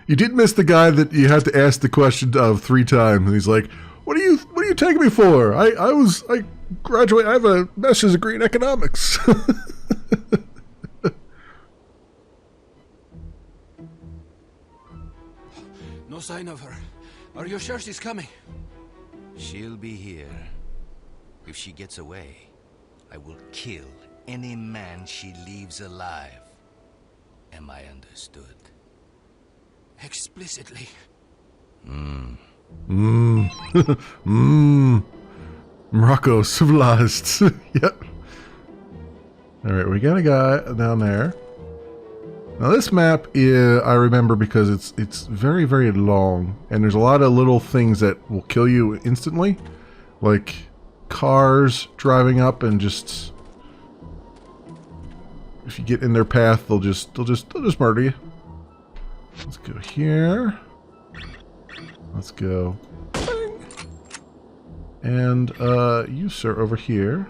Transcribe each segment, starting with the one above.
You did miss the guy that you had to ask the question of 3 times, and he's like, what are you taking me for? I graduate, I have a master's degree in economics. No sign of her. Are you sure she's coming? She'll be here. If she gets away, I will kill any man she leaves alive. Am I understood? Explicitly. Morocco, civilized. Yep. Alright, we got a guy down there. Now this map, I remember because it's very, very long, and there's a lot of little things that will kill you instantly. Like cars driving up and just... if you get in their path, they'll just murder you. Let's go here. Let's go. Bang. And you sir over here.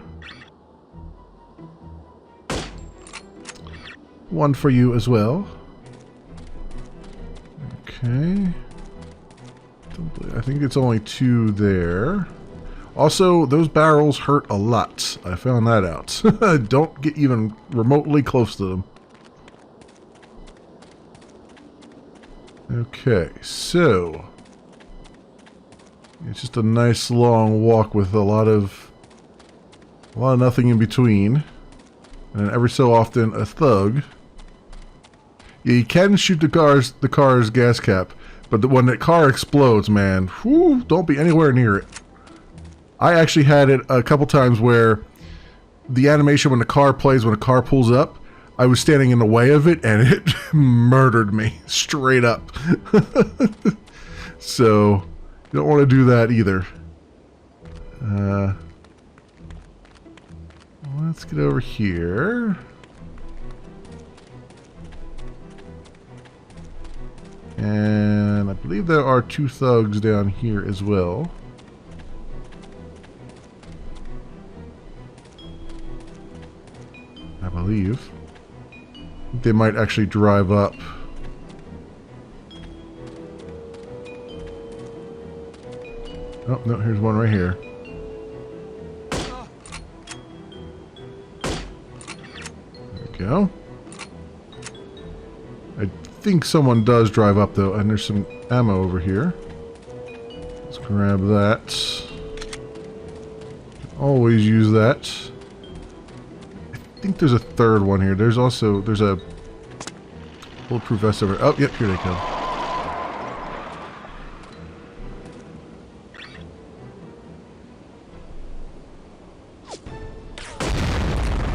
One for you as well. Okay. I think it's only 2 there. Also, those barrels hurt a lot. I found that out. Don't get even remotely close to them. Okay, so it's just a nice long walk with a lot of nothing in between, and every so often a thug. Yeah, you can shoot the car's gas cap, but when the car explodes, man, whew, don't be anywhere near it. I actually had it a couple times where the animation when the car plays, when a car pulls up, I was standing in the way of it, and it murdered me straight up. So, you don't want to do that either. Let's get over here. And I believe there are 2 thugs down here as well. I believe. They might actually drive up. Oh, no, here's one right here. There we go. I think someone does drive up, though, and there's some ammo over here. Let's grab that. Always use that. I think there's a 3rd one here. There's a bulletproof vest over. Oh, yep, here they come.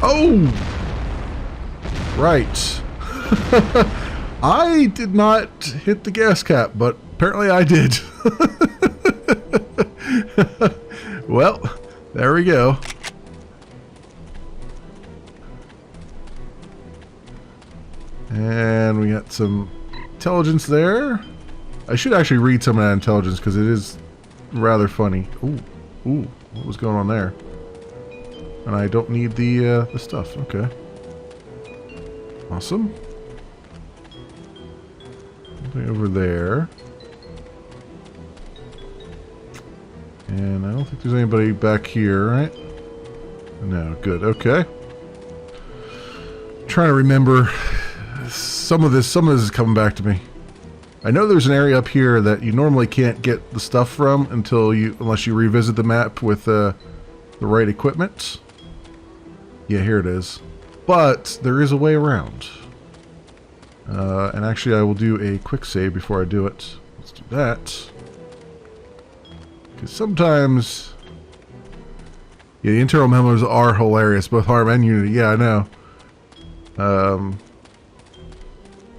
Oh! Right. I did not hit the gas cap, but apparently I did. Well, there we go. And we got some intelligence there. I should actually read some of that intelligence because it is rather funny. Ooh, what was going on there? And I don't need the stuff. Okay. Awesome. Something over there. And I don't think there's anybody back here, right? No, good. Okay. Trying to remember. Some of this is coming back to me. I know there's an area up here that you normally can't get the stuff from unless you revisit the map with the right equipment. Yeah, here it is. But there is a way around. And actually I will do a quick save before I do it. Let's do that. Because sometimes... yeah, the internal memos are hilarious, both Harm and Unity. Yeah, I know.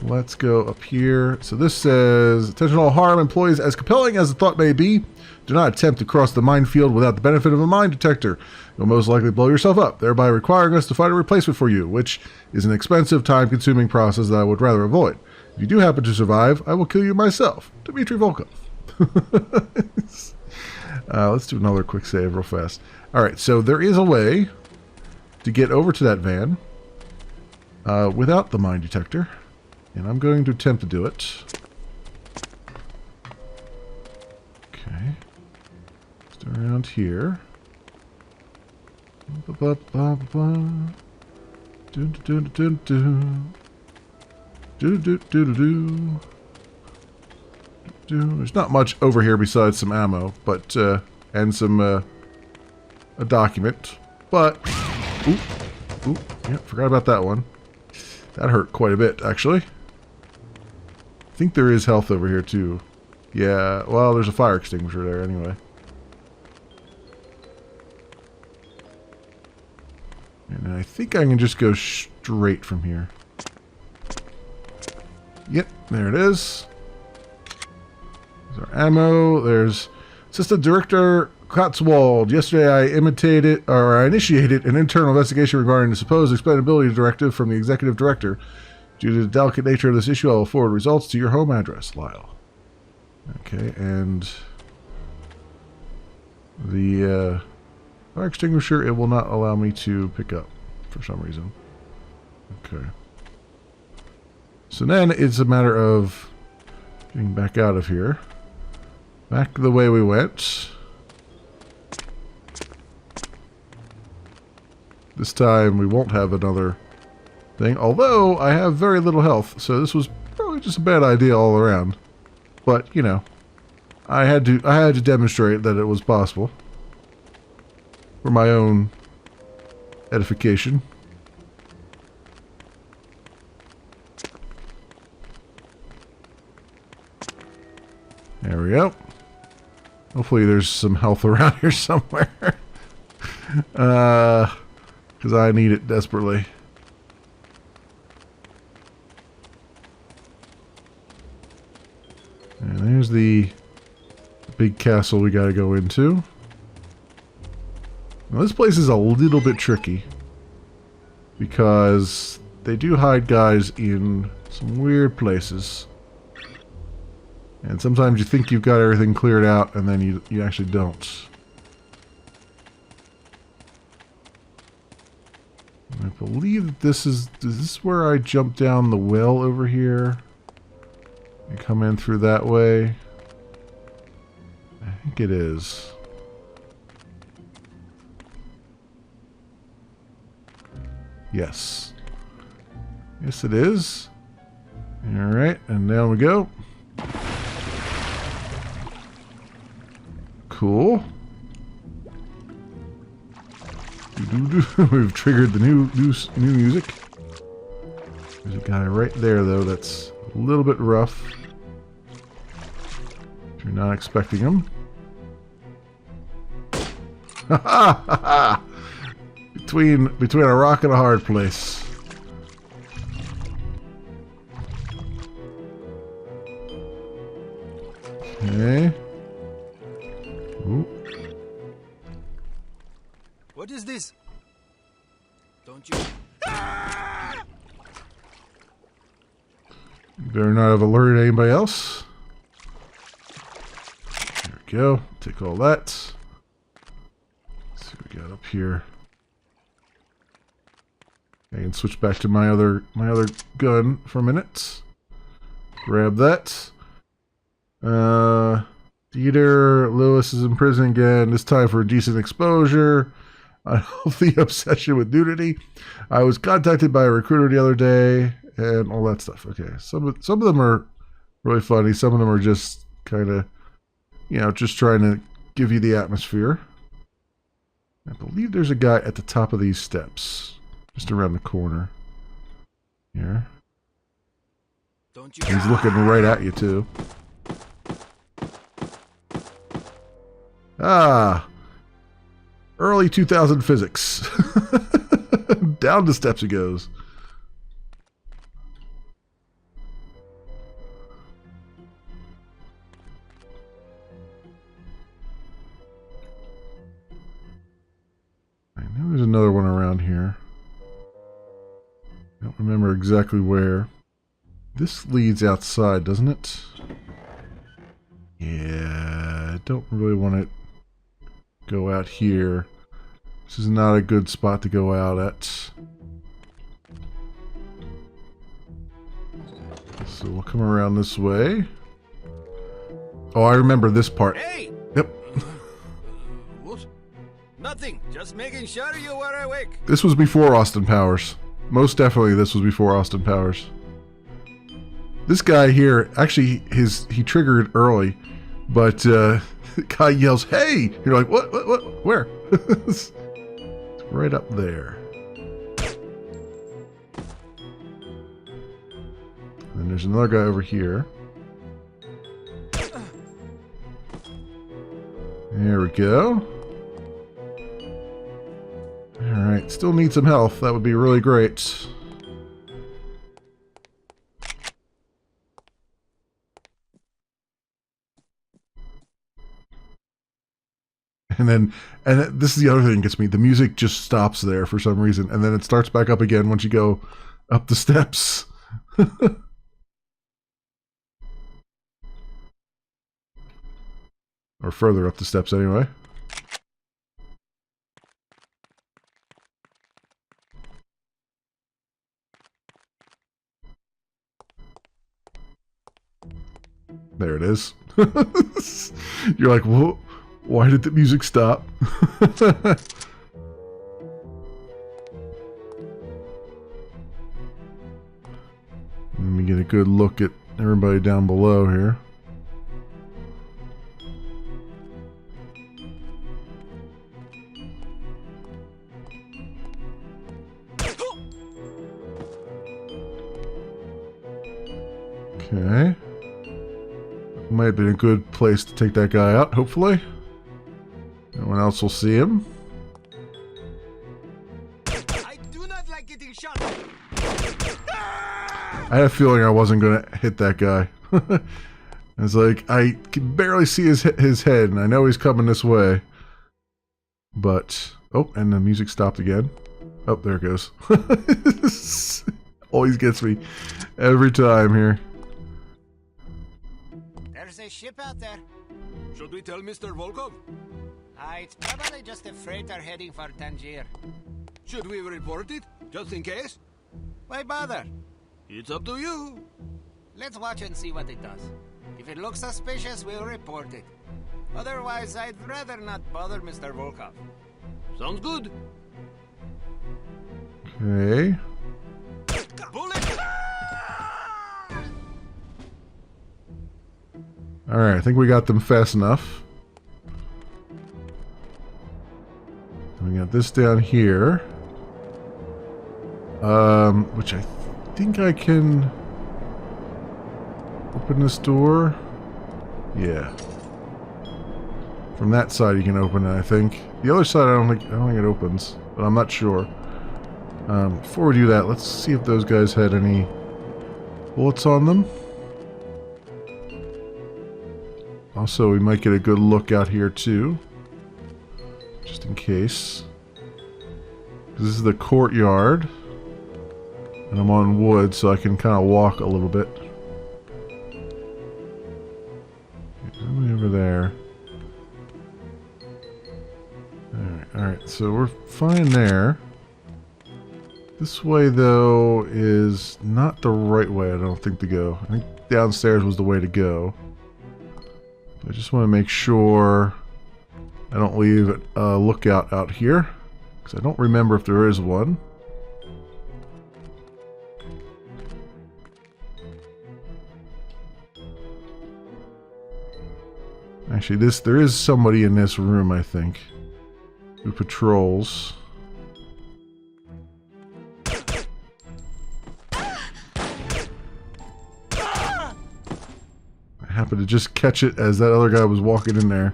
Let's go up here. So this says, attention all Harm employees, as compelling as the thought may be, do not attempt to cross the minefield without the benefit of a mine detector. You'll most likely blow yourself up, thereby requiring us to find a replacement for you, which is an expensive, time-consuming process that I would rather avoid. If you do happen to survive, I will kill you myself. Dmitry Volkov. Let's do another quick save real fast. Alright, so there is a way to get over to that van without the mine detector. And I'm going to attempt to do it. around here. Ba-ba-ba-ba. Do-do-do-do-do. Do-do-do-do-do. There's not much over here besides some ammo, but and some a document. But ooh, yeah, forgot about that one. That hurt quite a bit, actually. I think there is health over here too. Yeah, well, there's a fire extinguisher there anyway. And I think I can just go straight from here. Yep, there it is. There's our ammo. There's Assistant Director Cotswold. Yesterday I initiated an internal investigation regarding the supposed expendability directive from the Executive Director. Due to the delicate nature of this issue, I will forward results to your home address, Lyle. Okay, and the fire extinguisher, it will not allow me to pick up for some reason. Okay. So then it's a matter of getting back out of here. Back the way we went. This time we won't have another thing. Although I have very little health, so this was probably just a bad idea all around. But, you know, I had to demonstrate that it was possible. For my own edification. There we go. Hopefully there's some health around here somewhere. Because I need it desperately. And there's the big castle we gotta go into. Now this place is a little bit tricky. Because they do hide guys in some weird places. And sometimes you think you've got everything cleared out, and then you actually don't. I believe that this is where I jump down the well over here? And come in through that way? I think it is. Yes. Yes, it is. Alright, and down we go. Cool. We've triggered the new music. There's a guy right there, though, that's a little bit rough. If you're not expecting him. Ha ha ha! Between a rock and a hard place. Okay. Ooh. What is this? Don't you? You better not have alerted anybody else. There we go. Take all that. Let's see what we got up here. I can switch back to my other gun for a minute. Grab that. Dieter Lewis is in prison again. This time for a decent exposure. Unhealthy obsession with nudity. I was contacted by a recruiter the other day, and all that stuff. Okay, some of them are really funny. Some of them are just kind of, you know, just trying to give you the atmosphere. I believe there's a guy at the top of these steps, just around the corner. Here. Don't you? He's looking right at you too. Ah, early 2000 physics. Down the steps he goes. I know there's another one around here. I don't remember exactly where. This leads outside, doesn't it? Yeah, I don't really want to go out here. This is not a good spot to go out at. So we'll come around this way. Oh, I remember this part. Hey! Yep. Nothing. Just making sure you were awake. This was before Austin Powers. Most definitely this was before Austin Powers. This guy here, actually, he triggered early, but the guy yells, "Hey!" You're like, what, where? It's right up there. And there's another guy over here. There we go. Alright, still need some health. That would be really great. And this is the other thing that gets me. The music just stops there for some reason, and then it starts back up again once you go up the steps. Or further up the steps anyway. There it is. You're like, whoa. Why did the music stop? Let me get a good look at everybody down below here. Okay. Might have been a good place to take that guy out, hopefully. No one else will see him. I do not like getting shot. I had a feeling I wasn't going to hit that guy. It's like, I can barely see his head, and I know he's coming this way. But, oh, and the music stopped again. Oh, there it goes. Always gets me every time here. There's a ship out there. Should we tell Mr. Volkov? It's probably just a freighter heading for Tangier. Should we report it, just in case? Why bother? It's up to you. Let's watch and see what it does. If it looks suspicious, we'll report it. Otherwise, I'd rather not bother Mr. Volkov. Sounds good. Okay. Bullet! Alright, I think we got them fast enough. We got this down here. Which I think I can open this door. Yeah. From that side you can open it, I think. The other side I don't think it opens, but I'm not sure. Before we do that, let's see if those guys had any bullets on them. Also, we might get a good look out here too, just in case. This is the courtyard, and I'm on wood, so I can kind of walk a little bit. Somebody over there. Alright, so we're fine there. This way, though, is not the right way, I don't think, to go. I think downstairs was the way to go. I just want to make sure I don't leave a lookout out here, because I don't remember if there is one. Actually, there is somebody in this room, I think, who patrols. Happened to just catch it as that other guy was walking in there.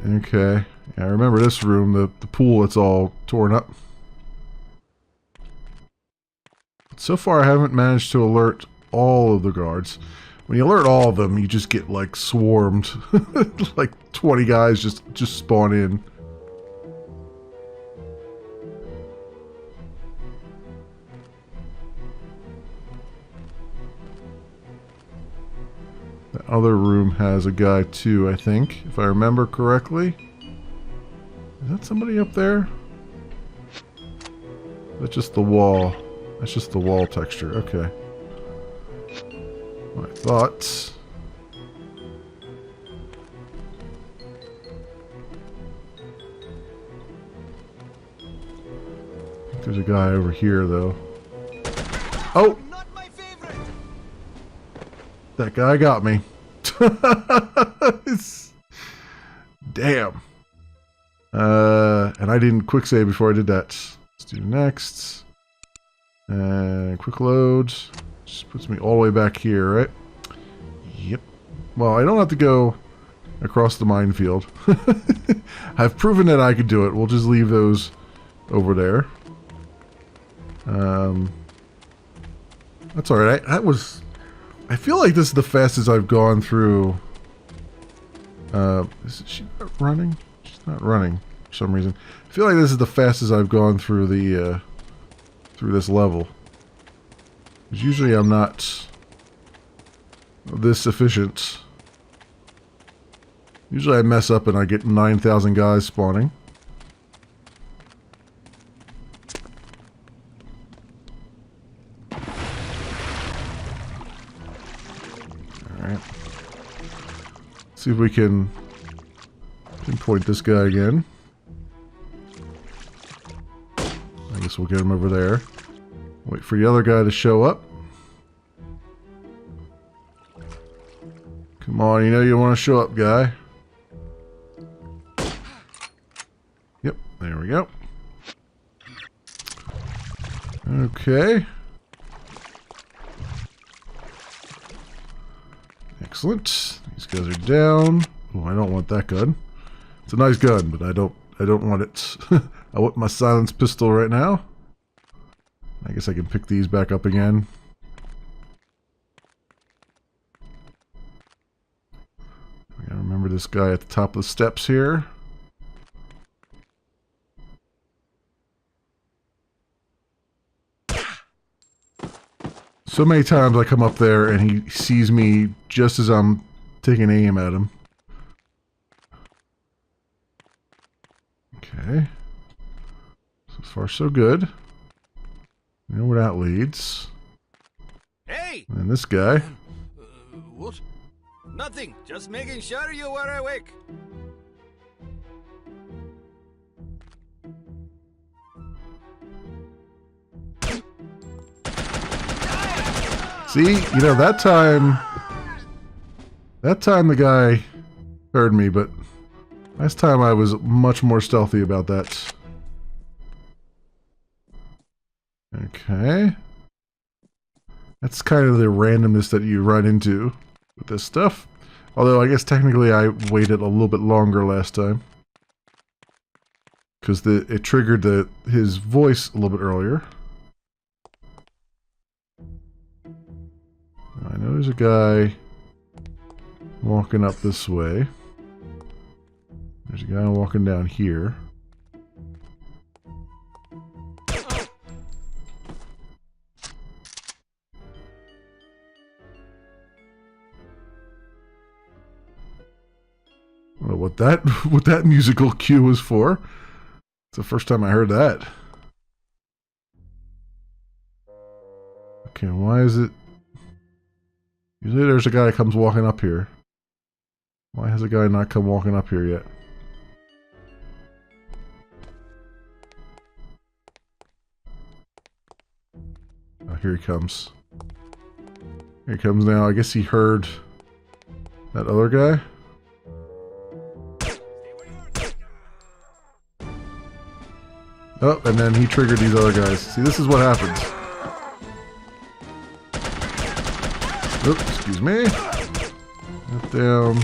Okay. Yeah, I remember this room, the pool, it's all torn up. So far I haven't managed to alert all of the guards. When you alert all of them, you just get like swarmed. Like 20 guys just spawn in. The other room has a guy too, I think, if I remember correctly. Is that somebody up there? That's just the wall. That's just the wall texture. Okay. I thought. There's a guy over here, though. Oh! Not my favorite. That guy got me. Damn. And I didn't quick save before I did that. Let's do next. And quick loads. Just puts me all the way back here, right? Yep. Well, I don't have to go across the minefield. I've proven that I could do it. We'll just leave those over there. That's alright. I feel like this is the fastest I've gone through. Is she not running? She's not running for some reason. I feel like this is the fastest I've gone through the through this level. Because usually I'm not this efficient. Usually I mess up and I get 9,000 guys spawning. Alright. See if we can pinpoint this guy again. I guess we'll get him over there. Wait for the other guy to show up. Come on, you know you want to show up, guy. Yep, there we go. Okay. Excellent. These guys are down. Oh, I don't want that gun. It's a nice gun, but I don't want it. I want my silenced pistol right now. I guess I can pick these back up again. I gotta remember this guy at the top of the steps here. So many times I come up there and he sees me just as I'm taking aim at him. Okay. So far so good. You know where that leads. Hey! And this guy. What? Nothing. Just making sure you were awake. See, you know, that time the guy heard me, but last time I was much more stealthy about that. Okay. That's kind of the randomness that you run into with this stuff. Although I guess technically I waited a little bit longer last time. Because it triggered his voice a little bit earlier. I know there's a guy walking up this way. There's a guy walking down here. I don't know what that musical cue was for. It's the first time I heard that. Okay, why is it... Usually there's a guy that comes walking up here. Why has a guy not come walking up here yet? Oh, here he comes. Here he comes now. I guess he heard that other guy. Oh, and then he triggered these other guys. See, this is what happens. Oops, excuse me. Get down.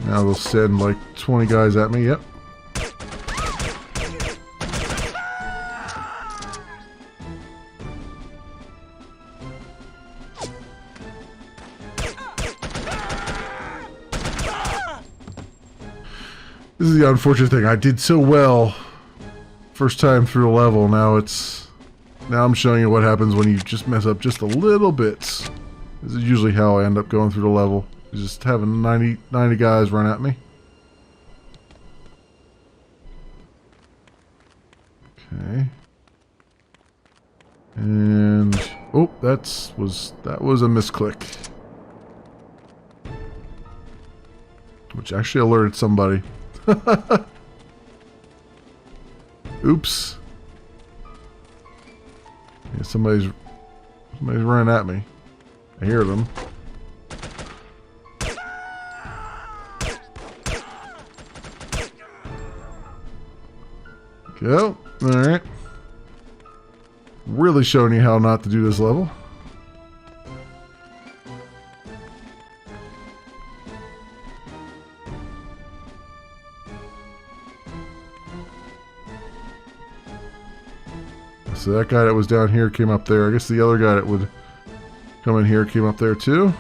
Now they'll send like 20 guys at me, yep. This is the unfortunate thing. I did so well first time through the level. Now I'm showing you what happens when you just mess up just a little bit. This is usually how I end up going through the level. Just having 90 guys run at me. Okay. And oh, that was a misclick. knowledge. Actually alerted somebody. Oops. Yeah, somebody's running at me. I hear them. Go. Alright. Really showing you how not to do this level. So that guy that was down here came up there. I guess the other guy that would come in here came up there too.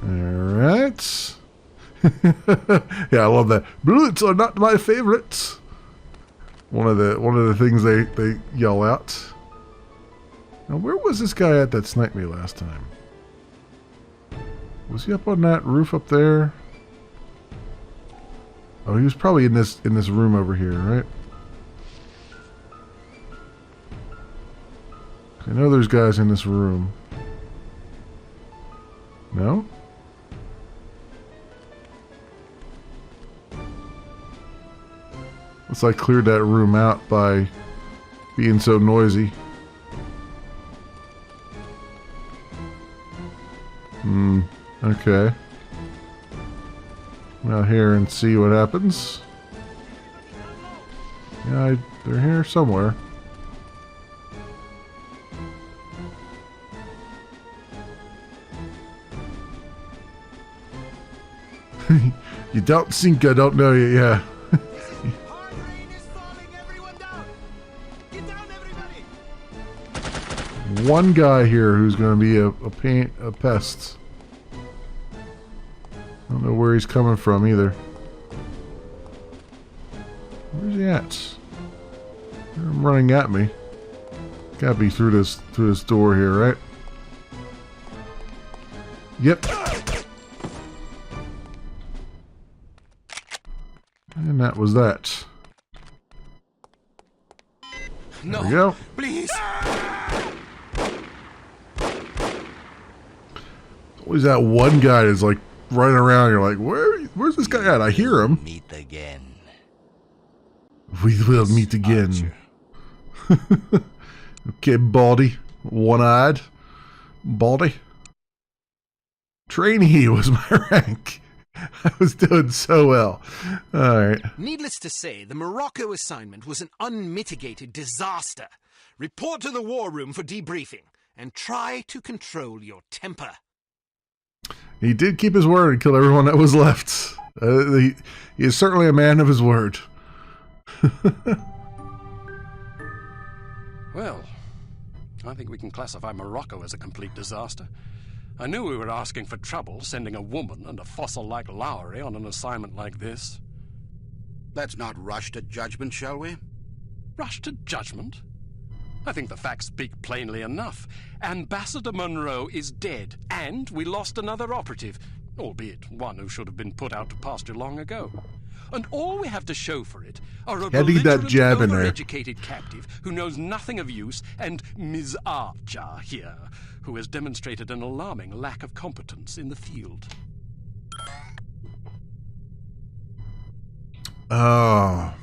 Alright. Yeah, I love that. Bullets are not my favorites. One of the things they yell out. Now, where was this guy at that sniped me last time? Was he up on that roof up there? Oh, he was probably in this room over here, right? I know there's guys in this room. No? Looks like I cleared that room out by being so noisy. Okay. Out here and see what happens. Yeah, they're here somewhere. You don't think I don't know you, yeah. Hard rain is falling. Everyone down. Get down, everybody. One guy here who's going to be a pest. I don't know where he's coming from either. Where's he at? They're running at me. Gotta be through this door here, right? Yep. And that was that. No, There we go. please. Always that one guy that's like running around. You're like, where's this guy at? I hear him. Meet again. We will meet again. Okay, baldy. One-eyed. Baldy. Trainee was my rank. I was doing so well. Alright. Needless to say, the Morocco assignment was an unmitigated disaster. Report to the war room for debriefing, and try to control your temper. He did keep his word and kill everyone that was left. He is certainly a man of his word. Well, I think we can classify Morocco as a complete disaster. I knew we were asking for trouble, sending a woman and a fossil like Lowry on an assignment like this. Let's not rush to judgment, shall we? Rush to judgment? I think the facts speak plainly enough. Ambassador Monroe is dead, and we lost another operative, albeit one who should have been put out to pasture long ago. And all we have to show for it are a Need that belligerent, jab in there. overeducated captive who knows nothing of use, and Ms. Archer here, who has demonstrated an alarming lack of competence in the field. Oh.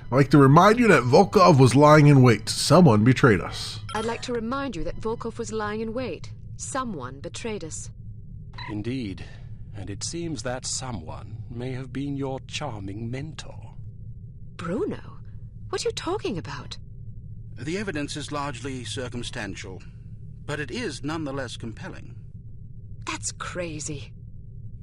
I'd like to remind you that Volkov was lying in wait. Someone betrayed us. I'd like to remind you that Volkov was lying in wait. Someone betrayed us. Indeed, and it seems that someone may have been your charming mentor. Bruno? What are you talking about? The evidence is largely circumstantial, but it is nonetheless compelling. That's crazy.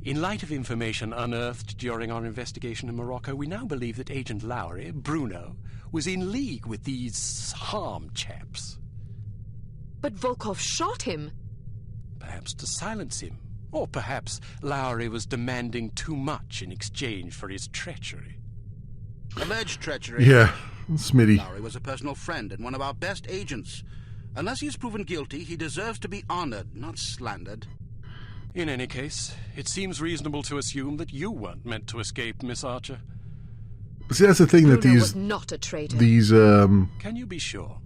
In light of information unearthed during our investigation in Morocco, we now believe that Agent Lowry, Bruno, was in league with these harm chaps. But Volkov shot him. Perhaps to silence him. Or perhaps Lowry was demanding too much in exchange for his treachery. Alleged treachery. Yeah, Smitty. Lowry was a personal friend and one of our best agents. Unless he's proven guilty, he deserves to be honored, not slandered. In any case, it seems reasonable to assume that you weren't meant to escape, Miss Archer. See, that's the thing that Bruno these was not a traitor. these Can you be sure?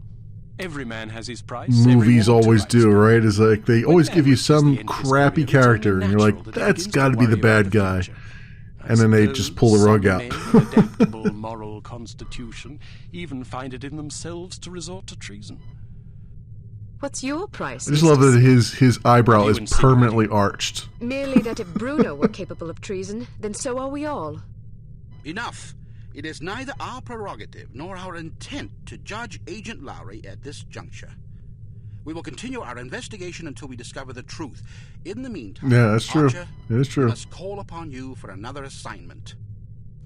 Every man has his price. Movies every always woman do, tries to. right? Is like they When always man give you reaches the some end of his crappy career, it's only character, and you're natural like, that he that's begins got to be the worry about bad guy. future. I And then they just pull the rug out. suppose some men with adaptable moral constitution even find it in themselves to resort to treason. What's your price? I just love that Eustace? his eyebrow You is insinuate- permanently arched. Merely that if Bruno were capable of treason, then so are we all. Enough. It is neither our prerogative nor our intent to judge Agent Lowry at this juncture. We will continue our investigation until we discover the truth. In the meantime, Yeah, that's true. Archer, That's true. we must call upon you for another assignment.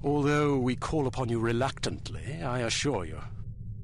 Although we call upon you reluctantly, I assure you.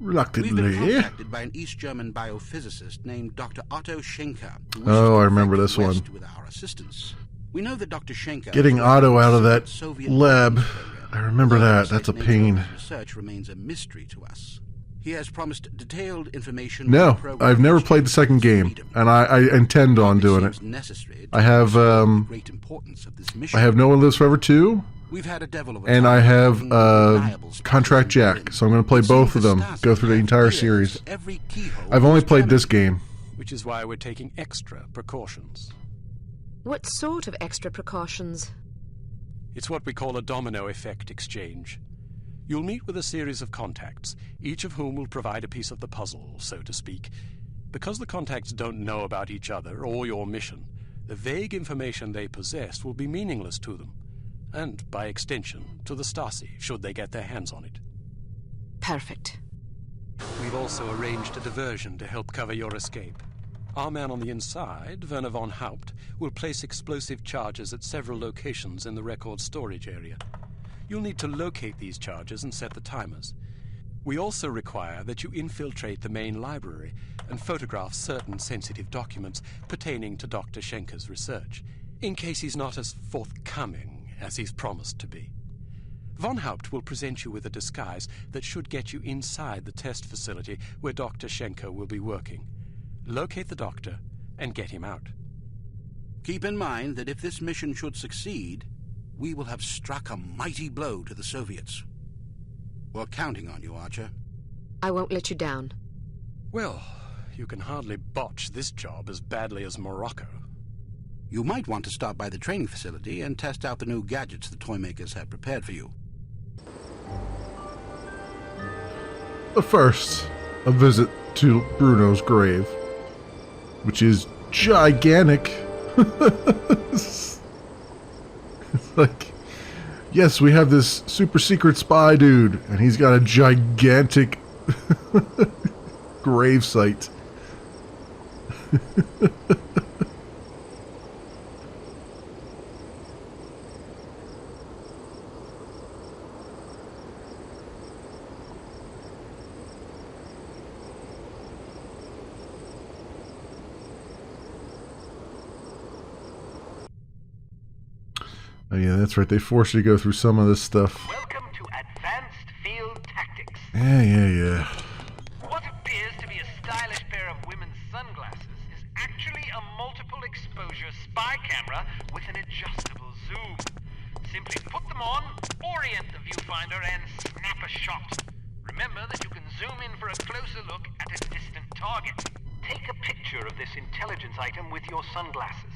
We've been Reluctantly. contacted by an East German biophysicist named Dr. Otto Schenker. who wishes Oh, to I remember infect this the one. West with our assistance. We know that Dr. Schenker Getting is Otto working out of on a that Soviet lab. weapons program. I remember Although that. the That's a precise nature pain. of his research remains a mystery to us. He has promised detailed information. No, on the program I've never which played the second game, freedom. and I intend on doing it. Seems necessary to I have, understand the great importance of this mission. I have No One Lives Forever 2, We've had a devil of a and time I have finding reliable spotters Contract in Jack, Berlin. so I'm going to play It seems both of the them, Stasi go through the have entire ears series. to every keyhole I've only in played this Germany. game. Which is why we're taking extra precautions. What sort of extra precautions? It's what we call a domino effect exchange. You'll meet with a series of contacts, each of whom will provide a piece of the puzzle, so to speak. Because the contacts don't know about each other or your mission, the vague information they possess will be meaningless to them, and, by extension, to the Stasi, should they get their hands on it. Perfect. We've also arranged a diversion to help cover your escape. Our man on the inside, Werner von Haupt, will place explosive charges at several locations in the record storage area. You'll need to locate these charges and set the timers. We also require that you infiltrate the main library and photograph certain sensitive documents pertaining to Dr. Schenker's research, in case he's not as forthcoming as he's promised to be. Von Haupt will present you with a disguise that should get you inside the test facility where Dr. Schenker will be working. Locate the doctor and get him out. Keep in mind that if this mission should succeed, we will have struck a mighty blow to the Soviets. We're counting on you, Archer. I won't let you down. Well, you can hardly botch this job as badly as Morocco. You might want to stop by the training facility and test out the new gadgets the toy makers have prepared for you. But first, a visit to Bruno's grave, which is gigantic. It's like, yes, we have this super secret spy dude, and he's got a gigantic grave site. Oh yeah, that's right. They force you to go through some of this stuff. Welcome to Advanced Field Tactics. Yeah. What appears to be a stylish pair of women's sunglasses is actually a multiple exposure spy camera with an adjustable zoom. Simply put them on, orient the viewfinder, and snap a shot. Remember that you can zoom in for a closer look at a distant target. Take a picture of this intelligence item with your sunglasses.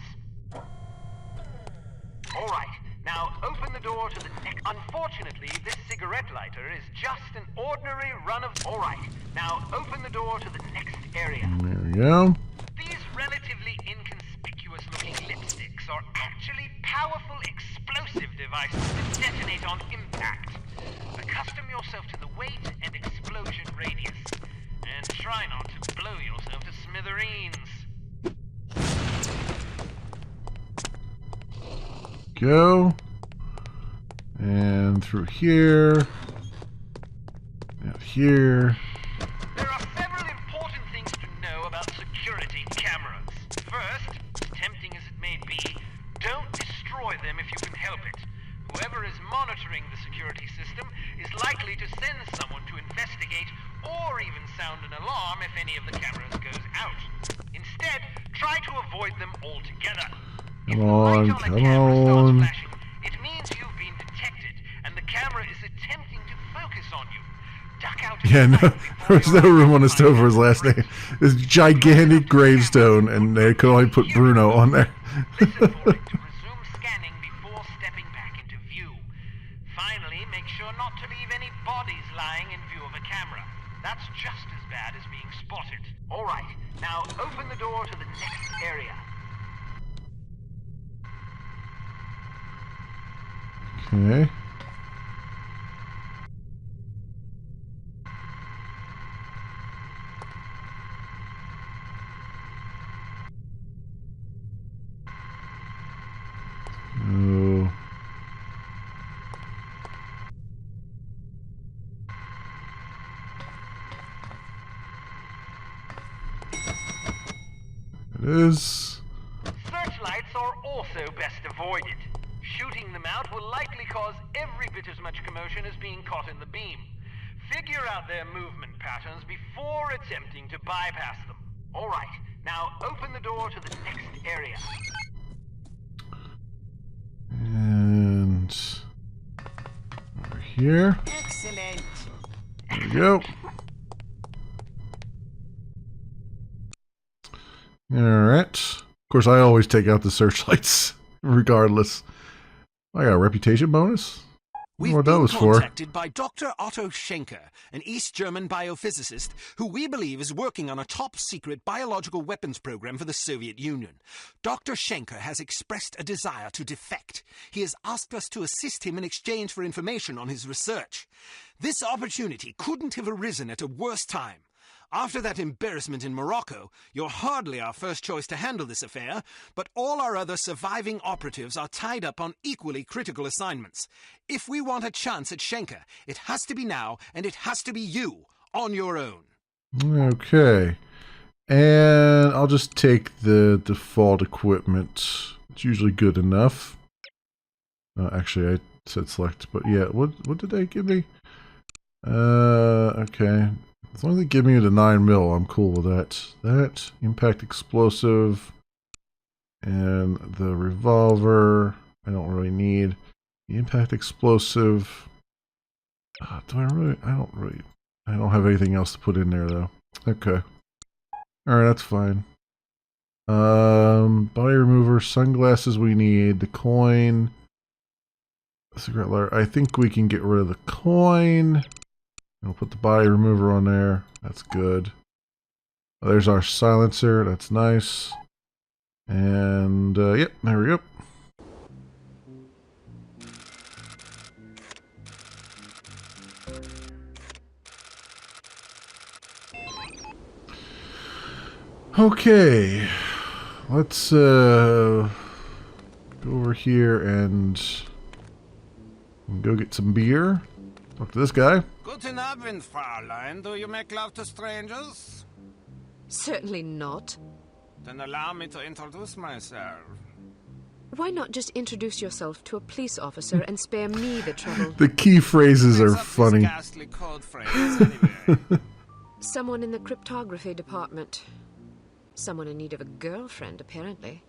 All right, now open the door to the next. Unfortunately, this cigarette lighter is just an ordinary run of. All right, now open the door to the next area. There we go. These relatively inconspicuous-looking lipsticks are actually powerful explosive devices that detonate on impact. Accustom yourself to the weight and explosion radius, and try not to blow yourself to smithereens. Go. And through here. Out here. There are several important things to know about security cameras. First, tempting as it may be, don't destroy them if you can help it. Whoever is monitoring the security system is likely to send someone to investigate or even sound an alarm if any of the cameras goes out. Instead, try to avoid them altogether. If the light on a camera starts flashing, it means you've been detected and the camera is attempting to focus on you. duck out. Yeah, no, there was no room on the stove for his last name. This gigantic gravestone, and they could only put Bruno on there. Listen for it to resume scanning before stepping back into view. Finally, make sure not to leave any bodies lying in view of a camera. That's just as bad as being spotted. All right, now open the door to the next area. Okay. Oh. It is. Searchlights are also best avoided. Shooting them out will likely cause every bit as much commotion as being caught in the beam. Figure out their movement patterns before attempting to bypass them. All right, now open the door to the next area. And over here. Excellent. There we go. Alright. Of course, I always take out the searchlights, regardless. I got a reputation bonus? I We've wonder what that been was for. contacted by Dr. Otto Schenker, an East German biophysicist who we believe is working on a top-secret biological weapons program for the Soviet Union. Dr. Schenker has expressed a desire to defect. He has asked us to assist him in exchange for information on his research. This opportunity couldn't have arisen at a worse time. After that embarrassment in Morocco, you're hardly our first choice to handle this affair, but all our other surviving operatives are tied up on equally critical assignments. If we want a chance at Schenker, it has to be now, and it has to be you, on your own. Okay. And I'll just take the default equipment. It's usually good enough. Actually, I said select, but yeah, what did they give me? Okay. As long as they give me the 9mm, I'm cool with that. That, impact explosive, and the revolver, I don't really need. The impact explosive, I don't have anything else to put in there though. Okay. Alright, that's fine. Body remover, sunglasses we need, the coin, cigarette lighter. I think we can get rid of the coin. We'll put the body remover on there. That's good. There's our silencer. That's nice. And, yep, there we go. Okay. Let's, go over here and go get some beer. Talk to this guy. Guten Abend, Fräulein. Do you make love to strangers? Certainly not. Then allow me to introduce myself. Why not just introduce yourself to a police officer and spare me the trouble? The key phrases are What's up funny. this ghastly code phrase, anyway? Someone in the cryptography department. Someone in need of a girlfriend, apparently.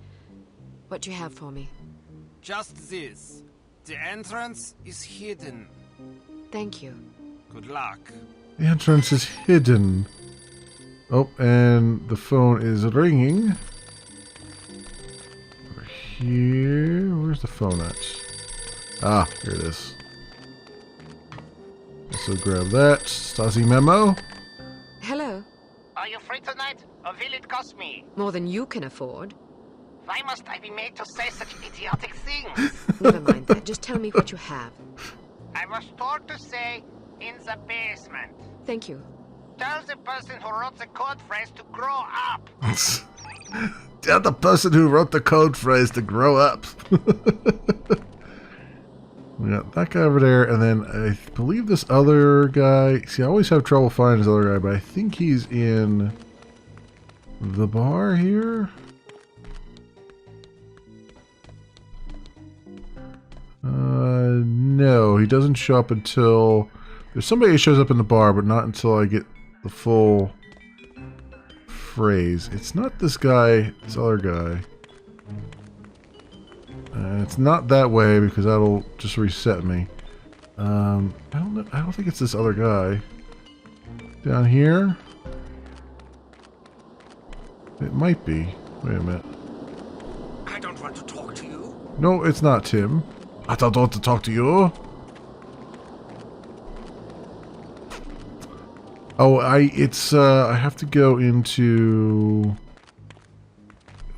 What do you have for me? Just this. The entrance is hidden. Thank you. Good luck. The entrance is hidden. Oh, and the phone is ringing. Over here. Where's the phone at? Ah, here it is. So grab that. Stasi memo. Hello. Are you free tonight, or will it cost me? More than you can afford. Why must I be made to say such idiotic things? Never mind that. Just tell me what you have. I was told to say, in the basement. Thank you. Tell the person who wrote the code phrase to grow up. Tell the person who wrote the code phrase to grow up. We got that guy over there, and then I believe this other guy. See, I always have trouble finding this other guy, but I think he's in the bar here. No, he doesn't show up until there's somebody who shows up in the bar, but not until I get the full phrase. It's not this guy, this other guy. It's not that way because that'll just reset me. I don't know. I don't think it's this other guy. Down here? It might be. Wait a minute. I don't want to talk to you. No, it's not Tim. I don't want to talk to you. Oh, I have to go into...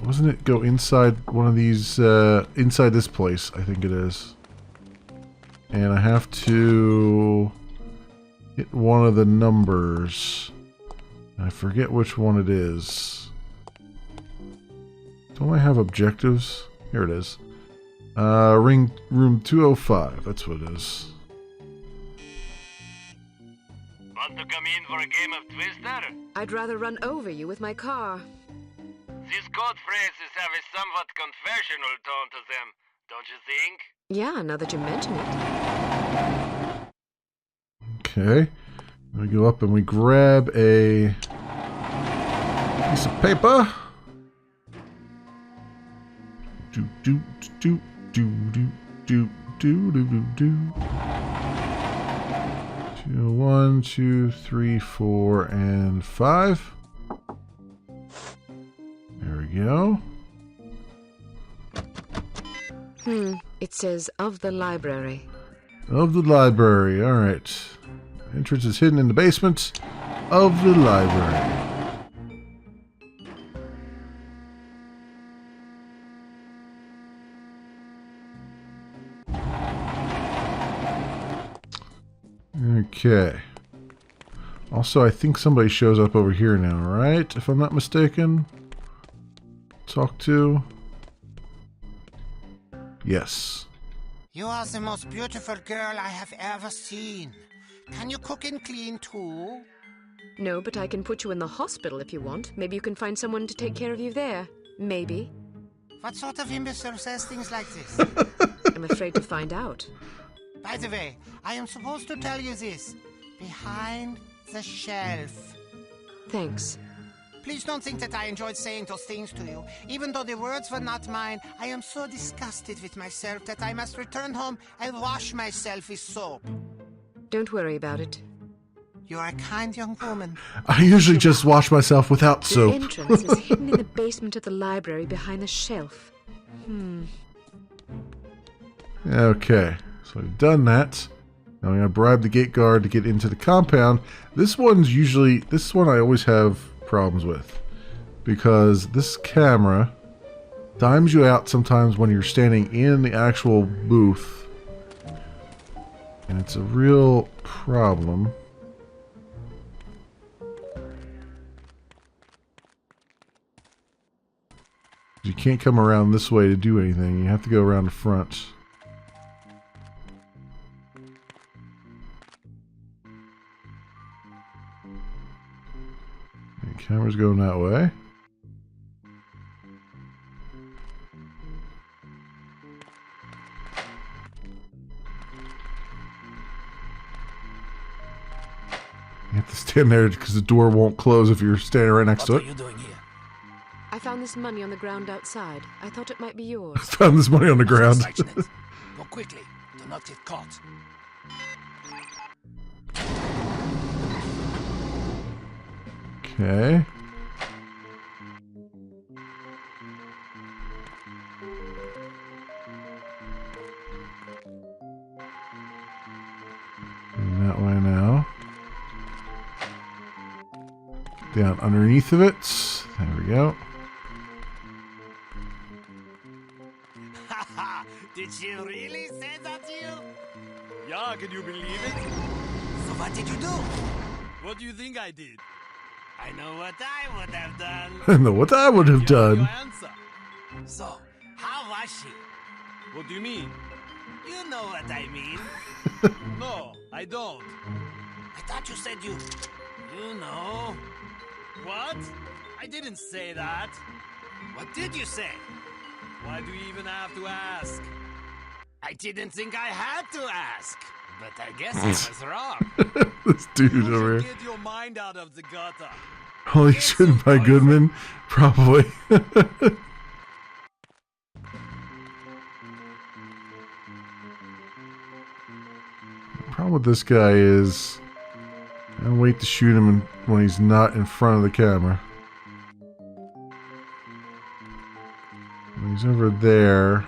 Wasn't it go inside one of these, inside this place, I think it is. And I have to hit one of the numbers. I forget which one it is. Don't I have objectives? Here it is. Room 205, that's what it is. Want to come in for a game of Twister? I'd rather run over you with my car. These code phrases have a somewhat confessional tone to them, don't you think? Yeah, now that you mention it. Okay. We go up and we grab a piece of paper. Do do do do do do do do do. 1, 2, 3, 4, and 5. There we go. It says of the library. Of the library, alright. Entrance is hidden in the basement of the library. Okay. Also, I think somebody shows up over here now, right? If I'm not mistaken. Talk to. Yes. You are the most beautiful girl I have ever seen. Can you cook and clean too? No, but I can put you in the hospital if you want. Maybe you can find someone to take care of you there. Maybe. What sort of imbecile says things like this? I'm afraid to find out. By the way, I am supposed to tell you this. Behind the shelf. Thanks. Please don't think that I enjoyed saying those things to you. Even though the words were not mine, I am so disgusted with myself that I must return home and wash myself with soap. Don't worry about it. You are a kind young woman. I usually just wash myself without The soap. entrance is hidden in the basement of the library behind the shelf. Okay, so we've done that. Now I'm going to bribe the gate guard to get into the compound. This one I always have problems with. Because this camera times you out sometimes when you're standing in the actual booth. And it's a real problem. You can't come around this way to do anything. You have to go around the front. The camera's going that way. You have to stand there because the door won't close if you're standing right next to What it. are you doing here? I found this money on the ground outside. I thought it might be yours. Found this money on the ground. Go quickly. Do not get caught. Okay. And that way now. Down underneath of it. There we go. Did she really say that to you? Yeah, can you believe it? So what did you do? What do you think I did? I know what I would have done. I know what I would have Your done. answer. So, how was she? What do you mean? You know what I mean. No, I don't. I thought you said you know. What? I didn't say that. What did you say? Why do you even have to ask? I didn't think I had to ask. But I guess I was wrong. This dude You over should here. get your mind out of the gutter. Holy shit, by Goodman? Probably. The problem with this guy is And wait to shoot him when he's not in front of the camera. When he's over there,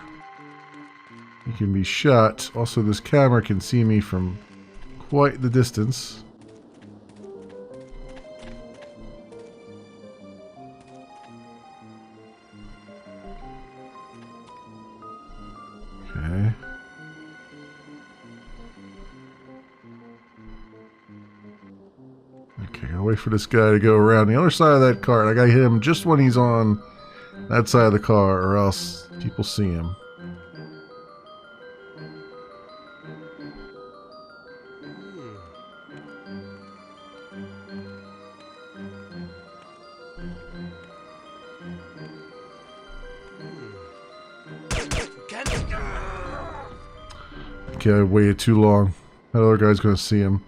he can be shot. Also, this camera can see me from quite the distance. Okay. Okay, I'll wait for this guy to go around the other side of that car. I gotta hit him just when he's on that side of the car, or else people see him. Okay, I waited too long. That other guy's gonna see him.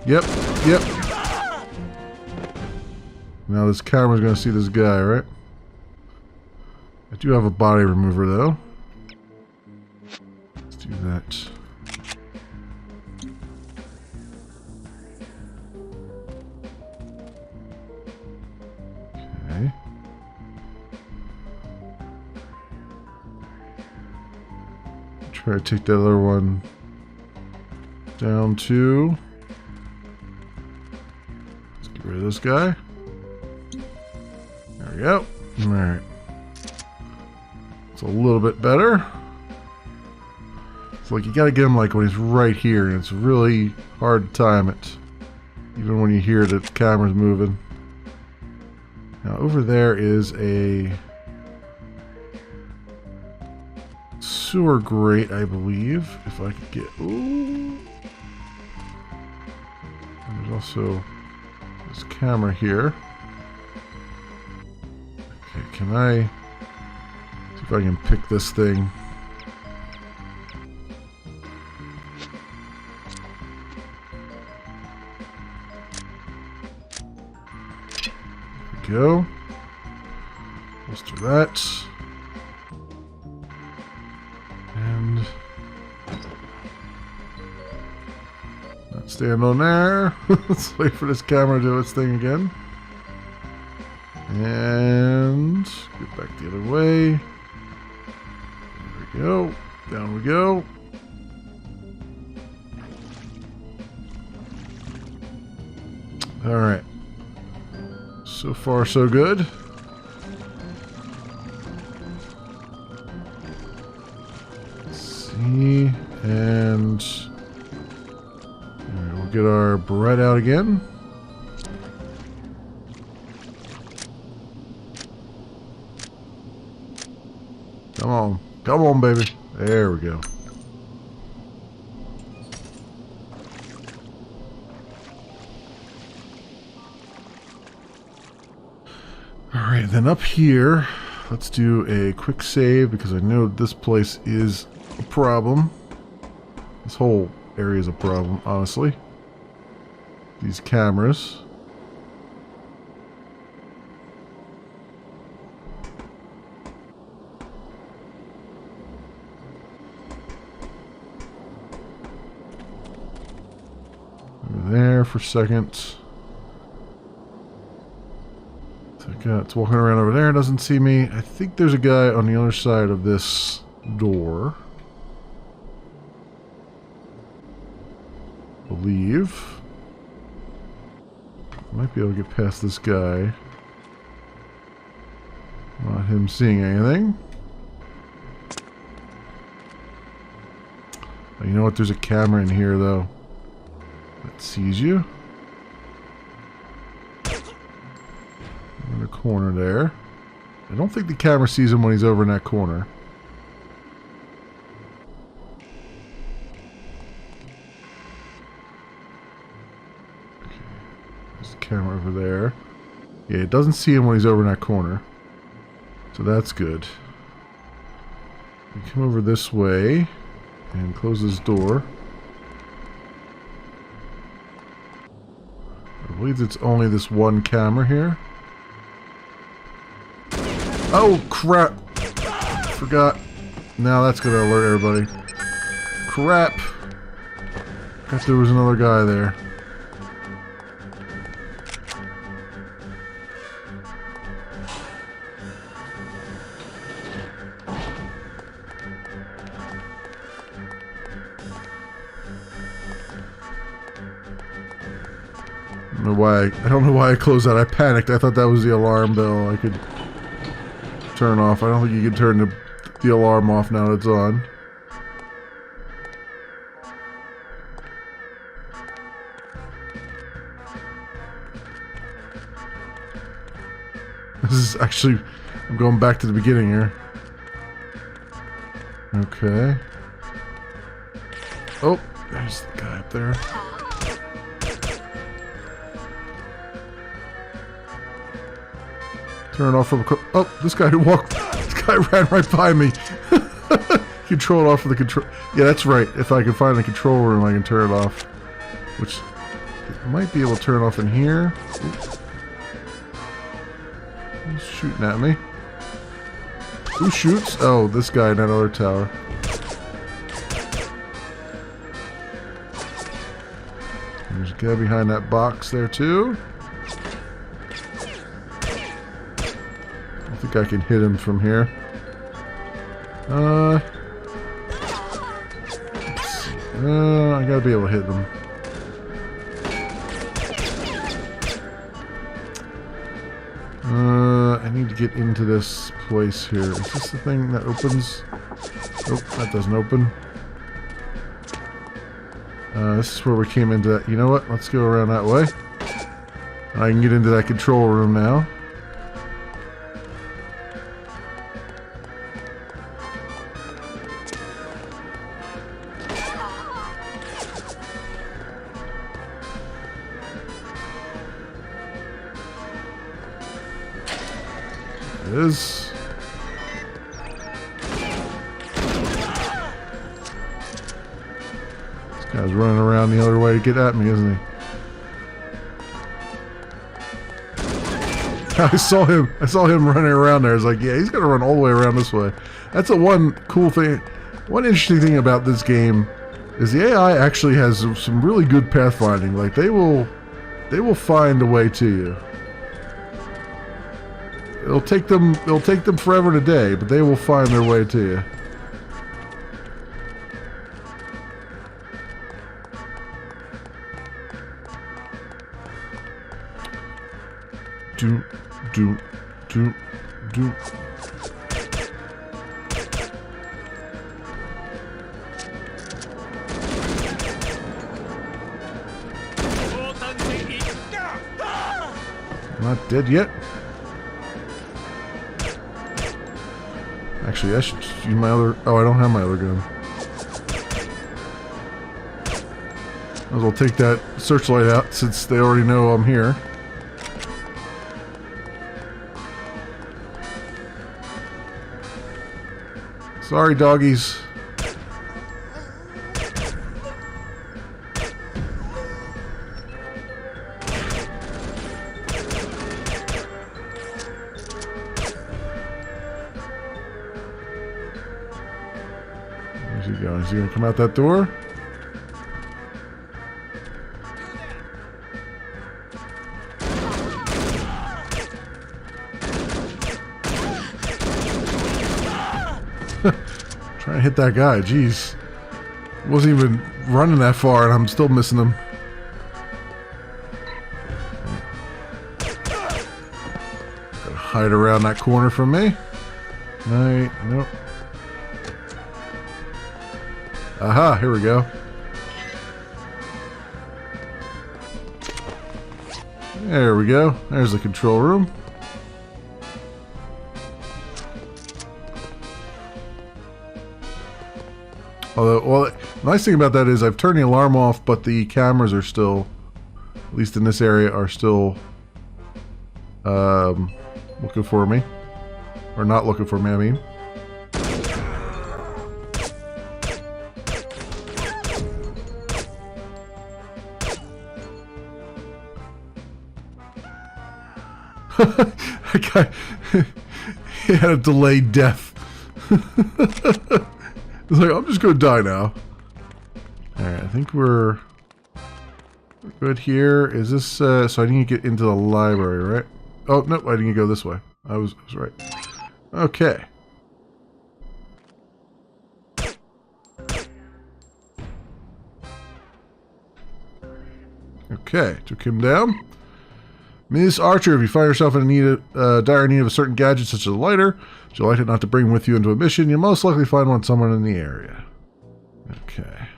Yep, yep. Now this camera's gonna see this guy, right? I do have a body remover though. Let's do that. Okay. Try to take that other one down too. Let's get rid of this guy. There we go. Alright. It's a little bit better. It's like you gotta get him like when he's right here, and it's really hard to time it. Even when you hear the camera's moving. Now over there is a sewer grate, I believe. If I could get... Ooh. And there's also this camera here. Okay, can I... see if I can pick this thing. There we go. Let's do that. And not stand on there. Let's wait for this camera to do its thing again. And get back the other way. There we go. Down we go. Alright. So far, so good. And alright, we'll get our barrette out again. Come on, baby. There we go. Alright, then up here, let's do a quick save because I know this place is a problem. This whole area is a problem, honestly. These cameras. Over there for a second. It's walking around over there, doesn't see me. I think there's a guy on the other side of this door. Believe. Might be able to get past this guy. Not him seeing anything. Oh, you know what? There's a camera in here, though. That sees you. In the corner there. I don't think the camera sees him when he's over in that corner. Okay. There's the camera over there. Yeah, it doesn't see him when he's over in that corner. So that's good. We come over this way and close this door. I believe it's only this one camera here. Oh, crap. Forgot. Now that's going to alert everybody. Crap. Thought there was another guy there. I don't know why I closed that. I panicked. I thought that was the alarm bell I could turn off. I don't think you can turn the alarm off now that it's on. This is actually... I'm going back to the beginning here. Okay. Oh, there's the guy up there. Turn off from... Oh, this guy walked... This guy ran right by me. Control it off with the control... Yeah, that's right. If I can find the control room, I can turn it off. Which... I might be able to turn off in here. Oops. He's shooting at me. Who shoots? Oh, this guy in that other tower. There's a guy behind that box there, too. I think I can hit him from here. I gotta be able to hit them. I need to get into this place here. Is this the thing that opens? Nope, that doesn't open. This is where we came into that. You know what? Let's go around that way. I can get into that control room now. Is this guy's running around the other way to get at me, isn't he? I saw him running around there. I was like, yeah, he's gonna run all the way around this way. That's a one cool thing. One interesting thing about this game is the AI actually has some really good pathfinding. Like they will find a way to you. It'll take them forever today, but they will find their way to you. Do. Not dead yet. Actually, I should use my other... Oh, I don't have my other gun. Might as well take that searchlight out since they already know I'm here. Sorry, doggies. Where's he going? Is he going to come out that door? Trying to hit that guy, jeez. Wasn't even running that far and I'm still missing him. Gotta hide around that corner from me. Nope. Aha, here we go. There we go. There's the control room. Although, well, the nice thing about that is I've turned the alarm off, but the cameras are still, at least in this area, are still looking for me. Or not looking for me, I mean. That guy, he had a delayed death. It's like, I'm just gonna die now. Alright, I think we're We're good here. Is this, so I need to get into the library, right? Oh, no, I need to go this way. I was right. Okay. Okay, took him down. Miss Archer, if you find yourself in dire need of a certain gadget such as a lighter, but you'll like it not to bring with you into a mission, you'll most likely find one somewhere in the area. Okay.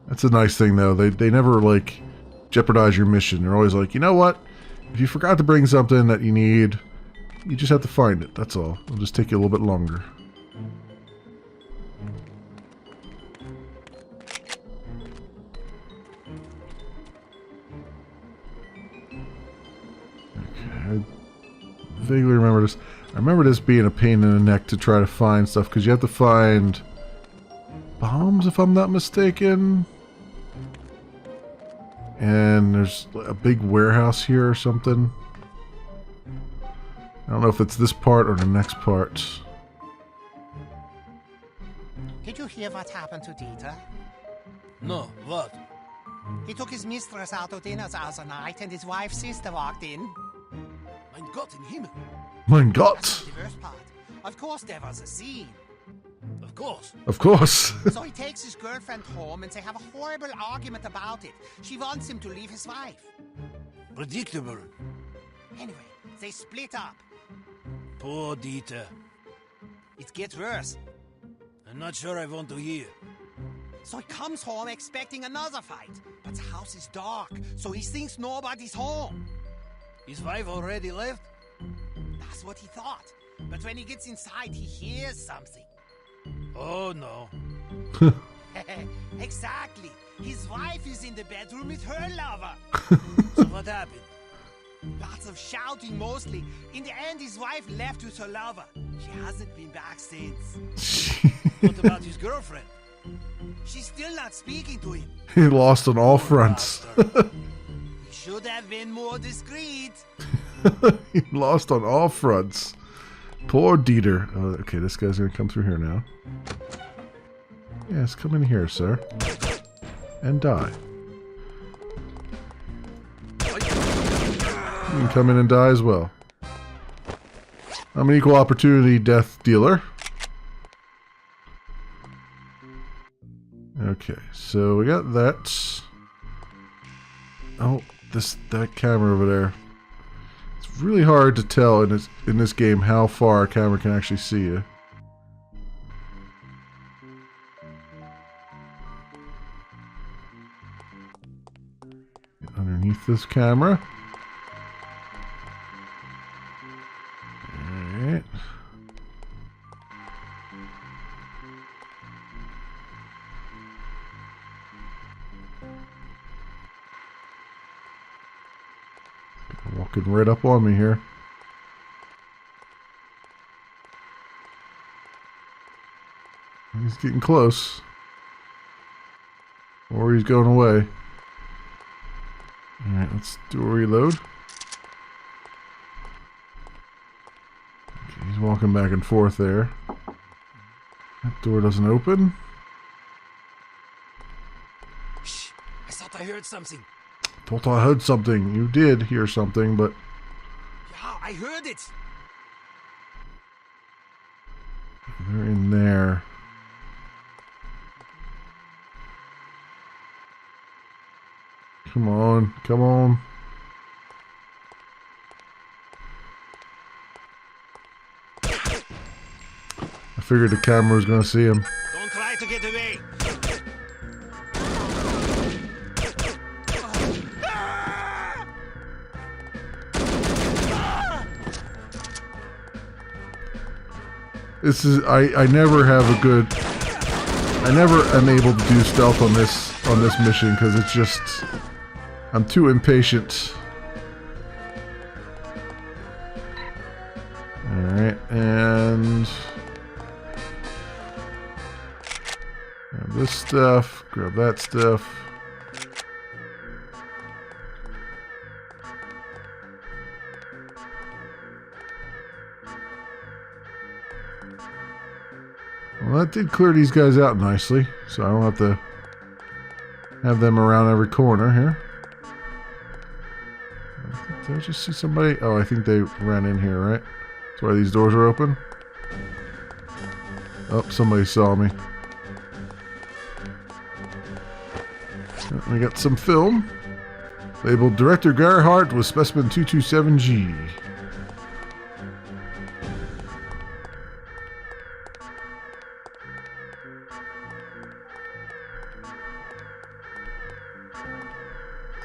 That's a nice thing, though. They never, like, jeopardize your mission. They're always like, you know what? If you forgot to bring something that you need, you just have to find it. That's all. It'll just take you a little bit longer. I vaguely remember this. I remember this being a pain in the neck to try to find stuff, because you have to find bombs, if I'm not mistaken. And there's a big warehouse here or something. I don't know if it's this part or the next part. Did you hear what happened to Dieter? No, what? He took his mistress out to dinner the other night, and his wife's sister walked in. Mein Gott in Himmel. Mein Gott! That's the worst part. Of course, there was a scene. Of course. Of course. So he takes his girlfriend home, and they have a horrible argument about it. She wants him to leave his wife. Predictable. Anyway, they split up. Poor Dieter. It gets worse. I'm not sure I want to hear. So he comes home expecting another fight. But the house is dark, so he thinks nobody's home. His wife already left? That's what he thought. But when he gets inside, he hears something. Oh, no. Exactly. His wife is in the bedroom with her lover. So what happened? Lots of shouting, mostly. In the end, his wife left with her lover. She hasn't been back since. What about his girlfriend? She's still not speaking to him. He lost on all fronts. He should have been more discreet. He lost on all fronts. Poor Dieter. Oh, okay, this guy's gonna come through here now. Yes, come in here, sir. And die. You can come in and die as well. I'm an equal opportunity death dealer. Okay, so we got that. Oh, that camera over there. It's really hard to tell in this game how far a camera can actually see you. Get underneath this camera. Alright. Walking right up on me here. He's getting close. Or he's going away. Alright, let's do a reload. Okay, he's walking back and forth there. That door doesn't open. Shh! I thought I heard something. Thought I heard something. You did hear something, but... Yeah, I heard it! They're in there. Come on, come on. I figured the camera was going to see him. Don't try to get away! This is I never have a good I never am able to do stealth on this mission because it's just I'm too impatient. Alright, and grab this stuff, grab that stuff. Well, that did clear these guys out nicely, so I don't have to have them around every corner here. Did I just see somebody? Oh, I think they ran in here, right? That's why these doors are open. Oh, somebody saw me. We got some film. Labeled Director Gerhardt with specimen 227G.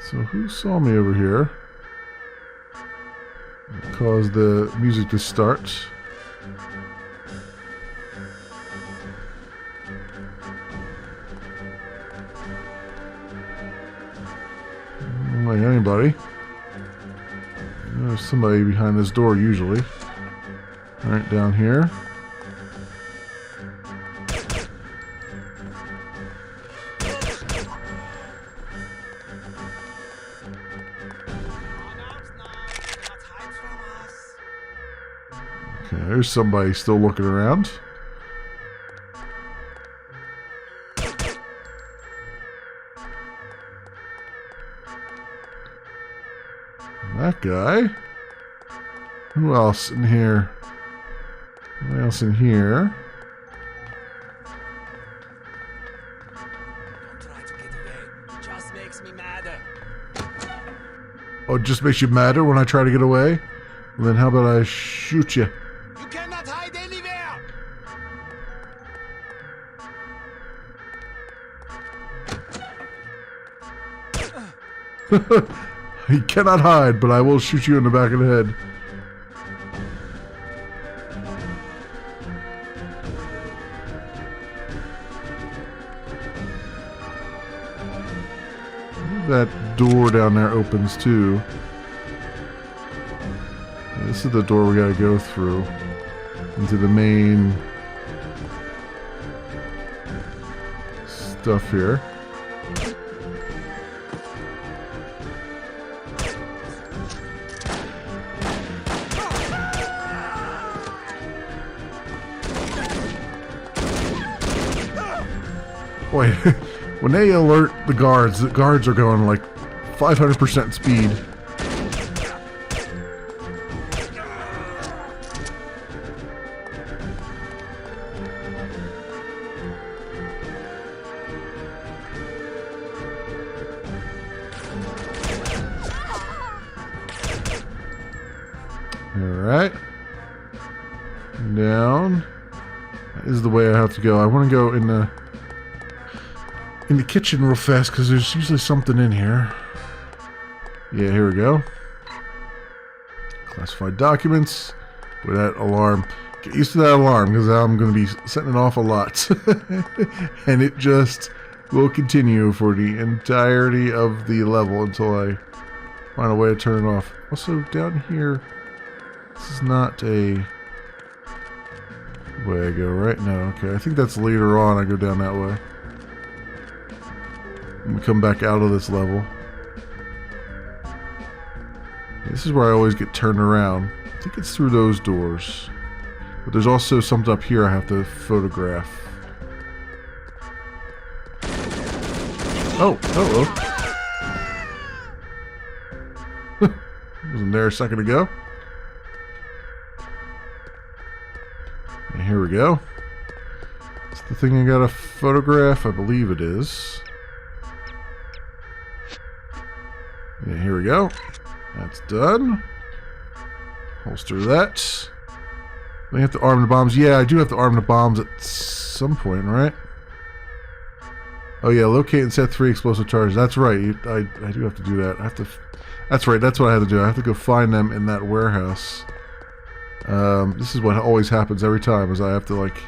So who saw me over here? Caused the music to start. Like anybody. There's somebody behind this door usually. Alright, down here. Okay, there's somebody still looking around. That guy. Who else in here? Who else in here? Don't try to get away. It just makes me madder. Oh, it just makes you madder when I try to get away? Well, then how about I shoot you? You cannot hide anywhere. He cannot hide, but I will shoot you in the back of the head. That door down there opens too. This is the door we gotta go through into the main stuff here. Boy, when they alert the guards are going like 500% speed. Alright. Down. That is the way I have to go. I want to go in the kitchen real fast because there's usually something in here. Yeah, here we go. Classified documents. With that alarm. Get used to that alarm because I'm going to be setting it off a lot. And it just will continue for the entirety of the level until I find a way to turn it off. Also, down here, this is not a way I go, right? No, okay. I think that's later on I go down that way. And we come back out of this level. This is where I always get turned around. I think it's through those doors. But there's also something up here I have to photograph. Oh, wasn't there a second ago. And here we go. It's the thing I gotta photograph, I believe it is. Yeah, here we go. That's done. Holster that. I have to arm the bombs. Yeah, I do have to arm the bombs at some point, right? Oh yeah, locate and set 3 explosive charges. That's right. I do have to do that. I have to. That's right. That's what I have to do. I have to go find them in that warehouse. This is what always happens every time. Is I have to like,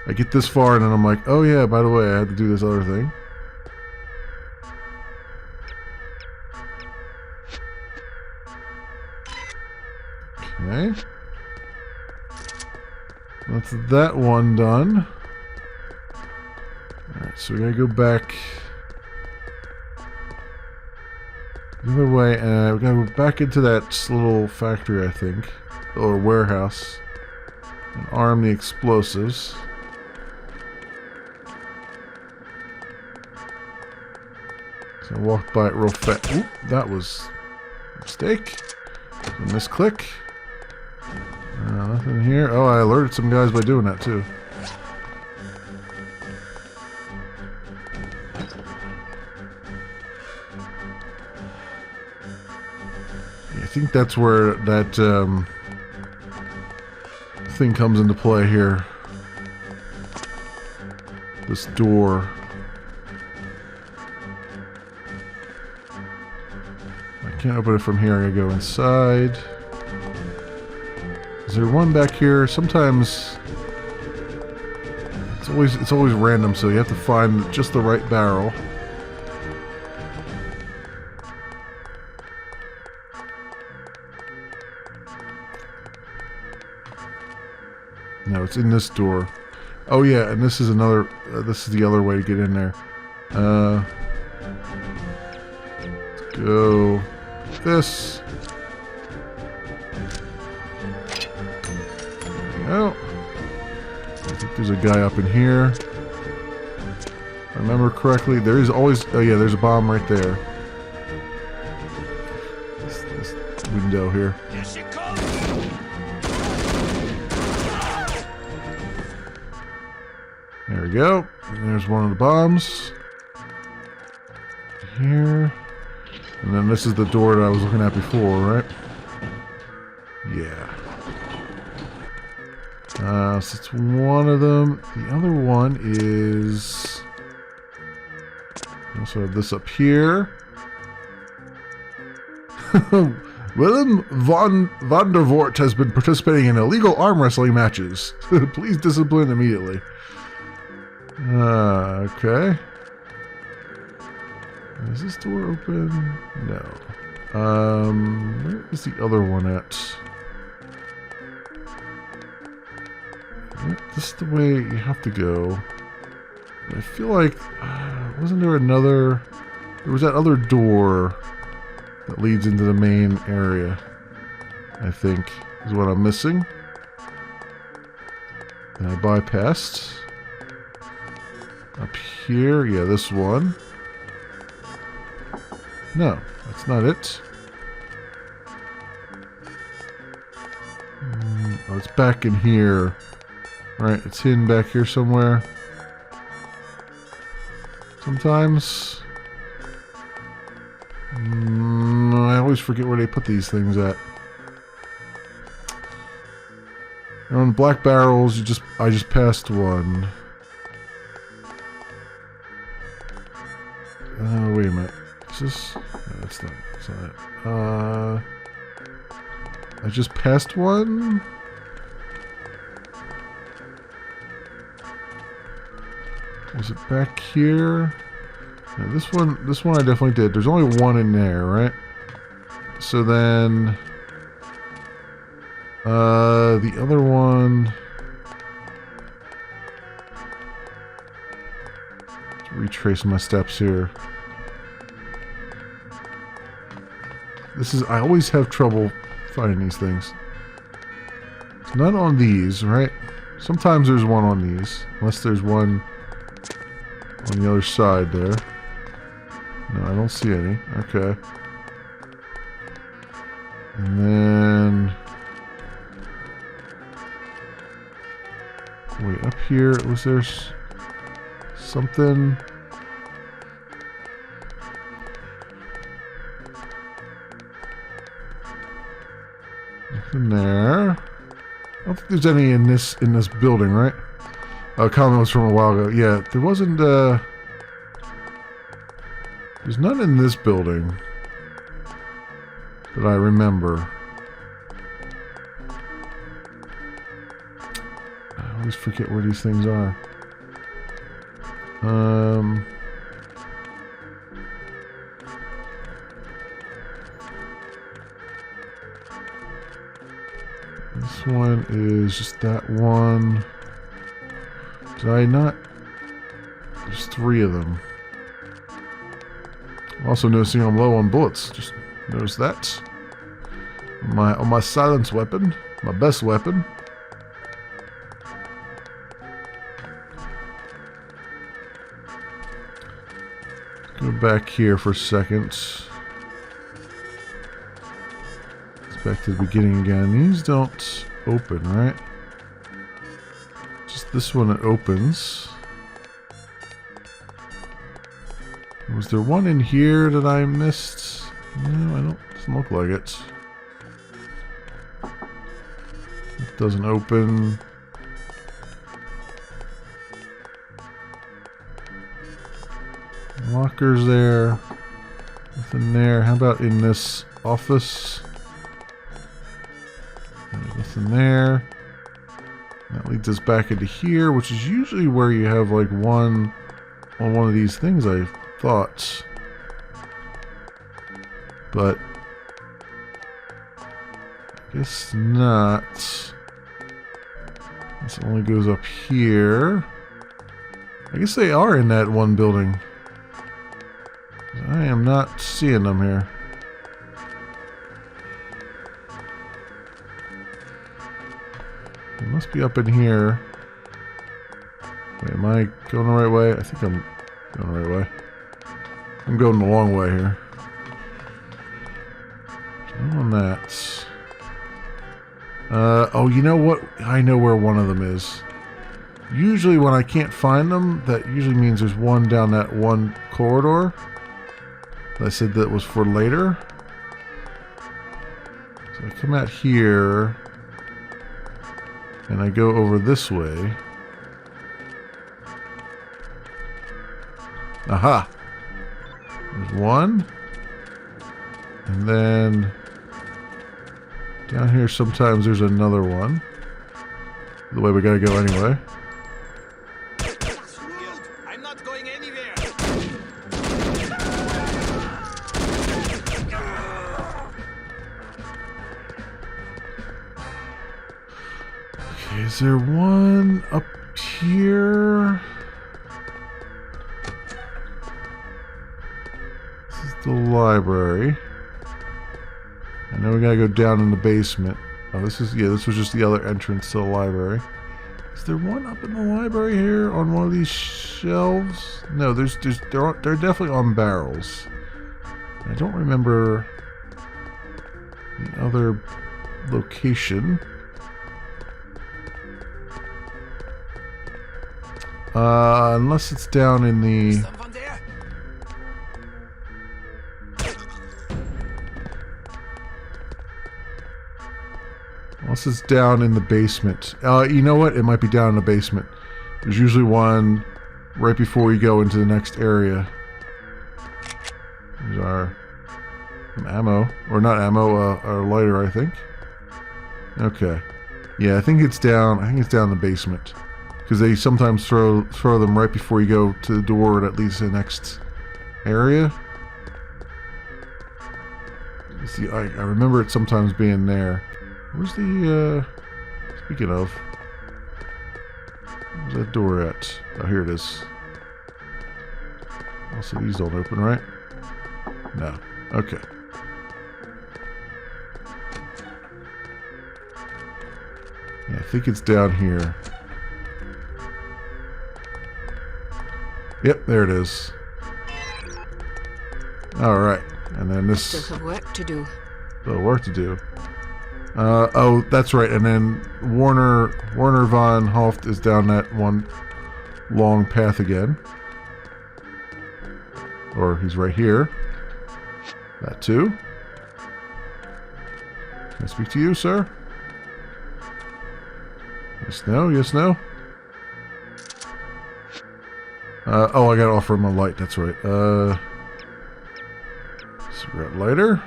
I get this far and then I'm like, oh yeah, by the way, I had to do this other thing. Okay. That's that one done. Alright, so we gotta go back the other way, and we gotta go back into that little factory, I think, or warehouse, and arm the explosives. So I walked by it real fast. Oop, that was a mistake. So misclick. Nothing here. Oh, I alerted some guys by doing that too. I think that's where that thing comes into play here. This door. I can't open it from here. I gotta go inside. Is there one back here? Sometimes it's always random, so you have to find just the right barrel. No, it's in this door. Oh yeah, and this is another. This is the other way to get in there. Let's go this. There we go. I think there's a guy up in here. If I remember correctly, there is always. Oh yeah, there's a bomb right there. This window here. Here she comes! There we go. And there's one of the bombs. Here. And then this is the door that I was looking at before, right? Yeah. So it's one of them. The other one is... I also have this up here. Willem van der Voort has been participating in illegal arm wrestling matches. Please discipline immediately. Okay. Is this door open? No. Where is the other one at? This is the way you have to go. I feel like... wasn't there another... There was that other door that leads into the main area, I think, is what I'm missing. And I bypassed. Up here, yeah, this one. No, that's not it. Oh, it's back in here. Right, it's hidden back here somewhere. Sometimes. I always forget where they put these things at. On black barrels, I just passed one. Wait a minute. Is this? No, that's not it. I just passed one? Was it back here? No, this one I definitely did. There's only one in there, right? So then... the other one... Let's retrace my steps here. I always have trouble finding these things. It's not on these, right? Sometimes there's one on these. Unless there's one on the other side there. No, I don't see any. Okay. And then... Wait, up here, was there something... Nothing there. I don't think there's any in this building, right? Comment was from a while ago. Yeah, there wasn't. There's none in this building that I remember. I always forget where these things are. This one is just that one. Did I not? There's 3 of them. I'm also noticing I'm low on bullets. Just notice that. On my silence weapon, my best weapon. Go back here for a second. Let's back to the beginning again. These don't open, right? Just this one that opens. Was there one in here that I missed? No, I don't. Doesn't look like it. It doesn't open. Lockers there. Nothing there. How about in this office? There's nothing there. That leads us back into here, which is usually where you have like one on one of these things, I thought. But I guess not. This only goes up here. I guess they are in that one building. I am not seeing them here. They must be up in here. Wait, am I going the right way? I think I'm going the right way. I'm going the long way here. No on that. Oh, you know what? I know where one of them is. Usually when I can't find them, that usually means there's one down that one corridor. I said that was for later. So I come out here and I go over this way. Aha! There's one. And then down here sometimes there's another one. The way we gotta go anyway. I'm not going anywhere. Okay, is there one up here? This is the library. I know we gotta go down in the basement. Oh, this is, yeah, this was just the other entrance to the library. Is there one up in the library here on one of these shelves? No, they're definitely on barrels. I don't remember the other location. Unless it's down in the... Someone there? Unless it's down in the basement. You know what? It might be down in the basement. There's usually one right before you go into the next area. There's our ammo. Or not ammo, our lighter, I think. Okay. Yeah, I think it's down. I think it's down in the basement. Because they sometimes throw them right before you go to the door that leads to the next area. See, I remember it sometimes being there. Where's the, speaking of, where's that door at? Oh, here it is. Also, these don't open, right? No. Okay. Yeah, I think it's down here. Yep, there it is. Alright, and then this... Still have work to do. Still work to do. Oh, that's right, and then Werner von Hoft is down that one long path again. Or he's right here. That too. Can I speak to you, sir? Yes, no, yes, no. Oh, I gotta offer him a light, that's right. Cigarette lighter.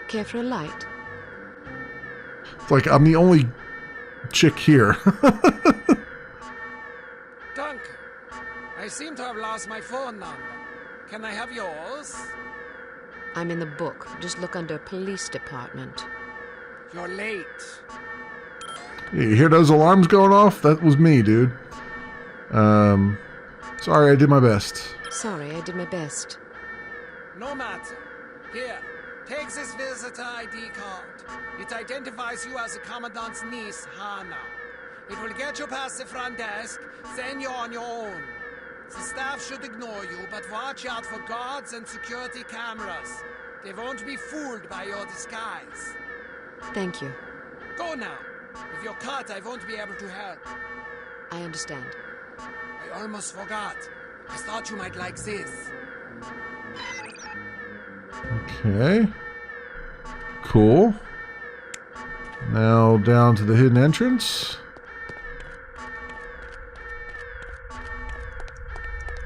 Care for a light? It's like I'm the only chick here. Duncan, I seem to have lost my phone number. Can I have yours? I'm in the book. Just look under police department. You're late. You hear those alarms going off? That was me, dude. Sorry, I did my best. Sorry, I did my best. No matter. Here, take this visitor ID card. It identifies you as the Commandant's niece, Hannah. It will get you past the front desk, then you're on your own. The staff should ignore you, but watch out for guards and security cameras. They won't be fooled by your disguise. Thank you. Go now. If you're caught, I won't be able to help. I understand. I almost forgot. I thought you might like this. Okay. Cool. Now down to the hidden entrance.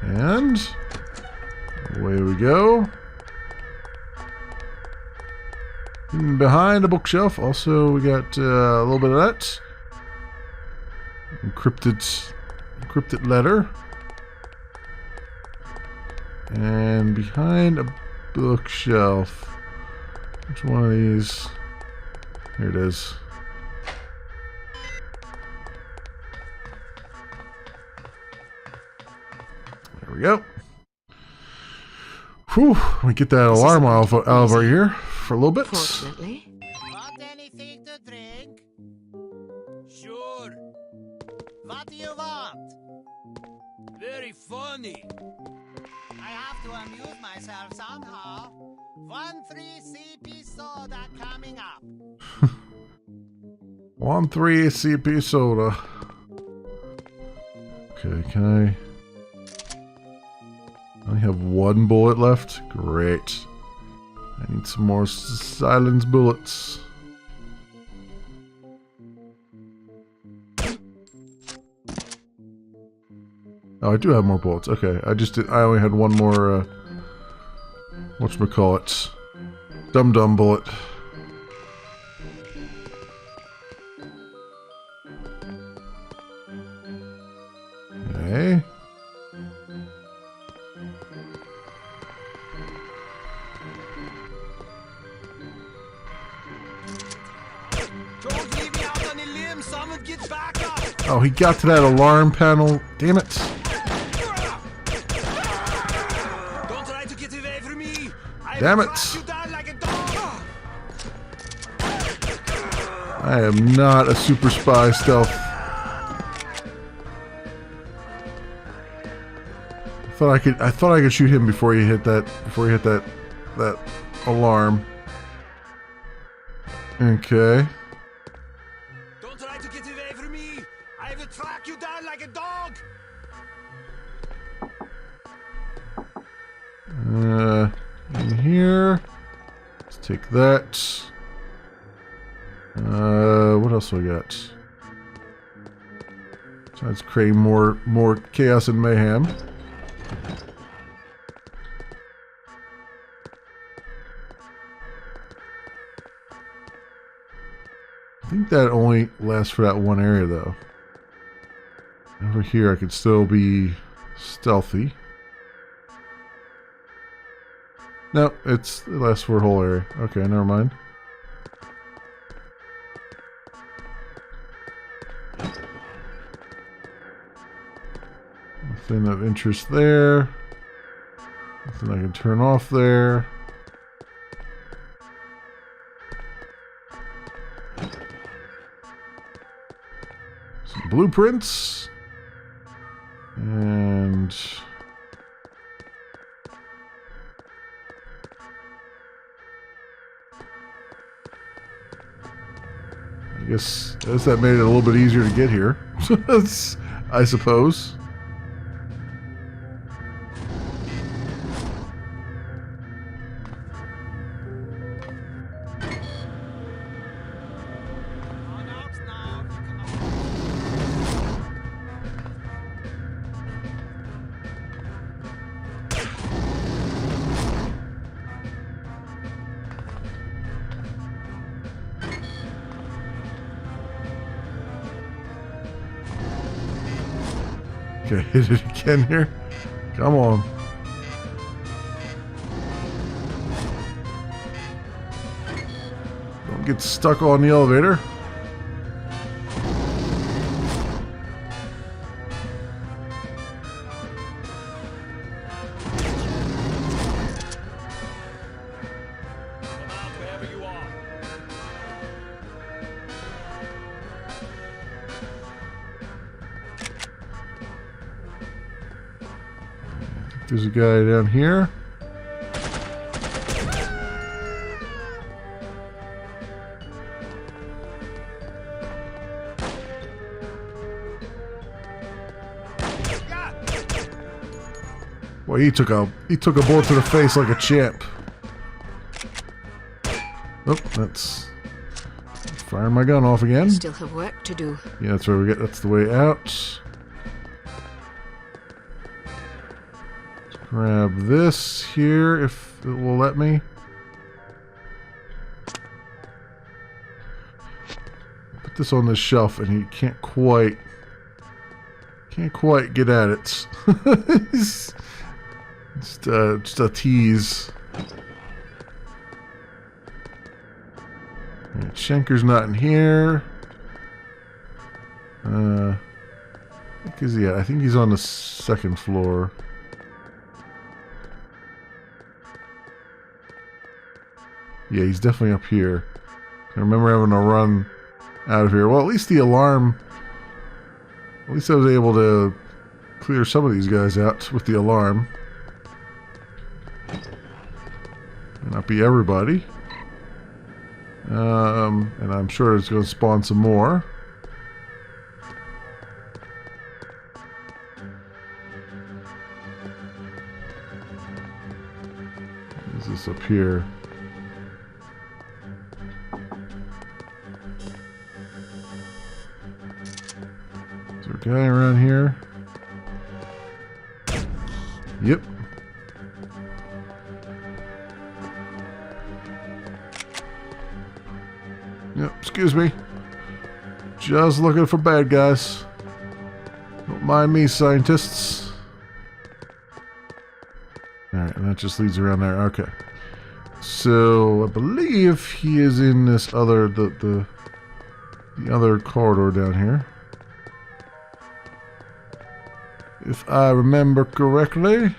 And away we go. And behind a bookshelf, also we got a little bit of that. Encrypted letter. And behind a bookshelf. Which one of these? Here it is. There we go. Whew, we get that alarm out of our ear for a little bit. Fortunately. Want anything to drink? Sure. What do you want? Very funny. I have to amuse myself somehow. 1-3 CP soda coming up. 1-3 CP soda. Okay, can I only have one bullet left? Great. I need some more silence bullets. Oh, I do have more bullets. Okay, I only had one more, whatchamacallit, dum-dum bullet. Okay. Don't leave me out on a limb. Someone get back up. Oh, he got to that alarm panel. Damn it. Don't try to get away from me. Damn it. You down like a dog. I am not a super spy stealth. I thought I could shoot him before he hit that alarm. Okay. Don't try to get away from me. I will track you down like a dog. In here. Let's take that. What else do I got? Besides creating more chaos and mayhem. I think that only lasts for that one area, though. Over here, I could still be stealthy. No, it lasts for a whole area. Okay, never mind. Nothing of interest there. Nothing I can turn off there. Some blueprints. And I guess that made it a little bit easier to get here. I suppose. Okay, hit it again here. Come on. Don't get stuck on the elevator. There's a guy down here. Well, he took a bullet to the face like a champ. Oh, that's firing my gun off again. Still have work to do. Yeah, that's where we get. That's the way out. Let's grab this here if it will let me. Put this on this shelf, and he can't quite get at it. Just a tease. Right, Schenker's not in here. I think he's on the second floor. Yeah, he's definitely up here. I remember having to run out of here. Well, at least the alarm. At least I was able to clear some of these guys out with the alarm. May not be everybody. And I'm sure it's going to spawn some more. What is this up here? Is there a guy around here? Yep. Yep, excuse me. Just looking for bad guys. Don't mind me, scientists. Alright, and that just leads around there. Okay. So, I believe he is in this other, the other corridor down here. If I remember correctly.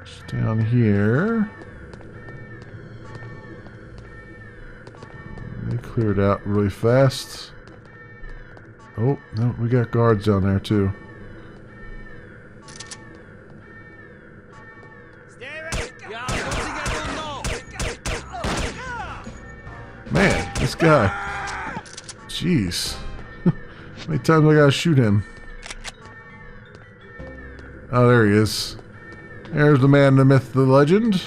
It's down here. They cleared out really fast. Oh, no, we got guards down there too. Man, this guy. Jeez. How many times I gotta shoot him? Oh, there he is. There's the man, the myth, the legend.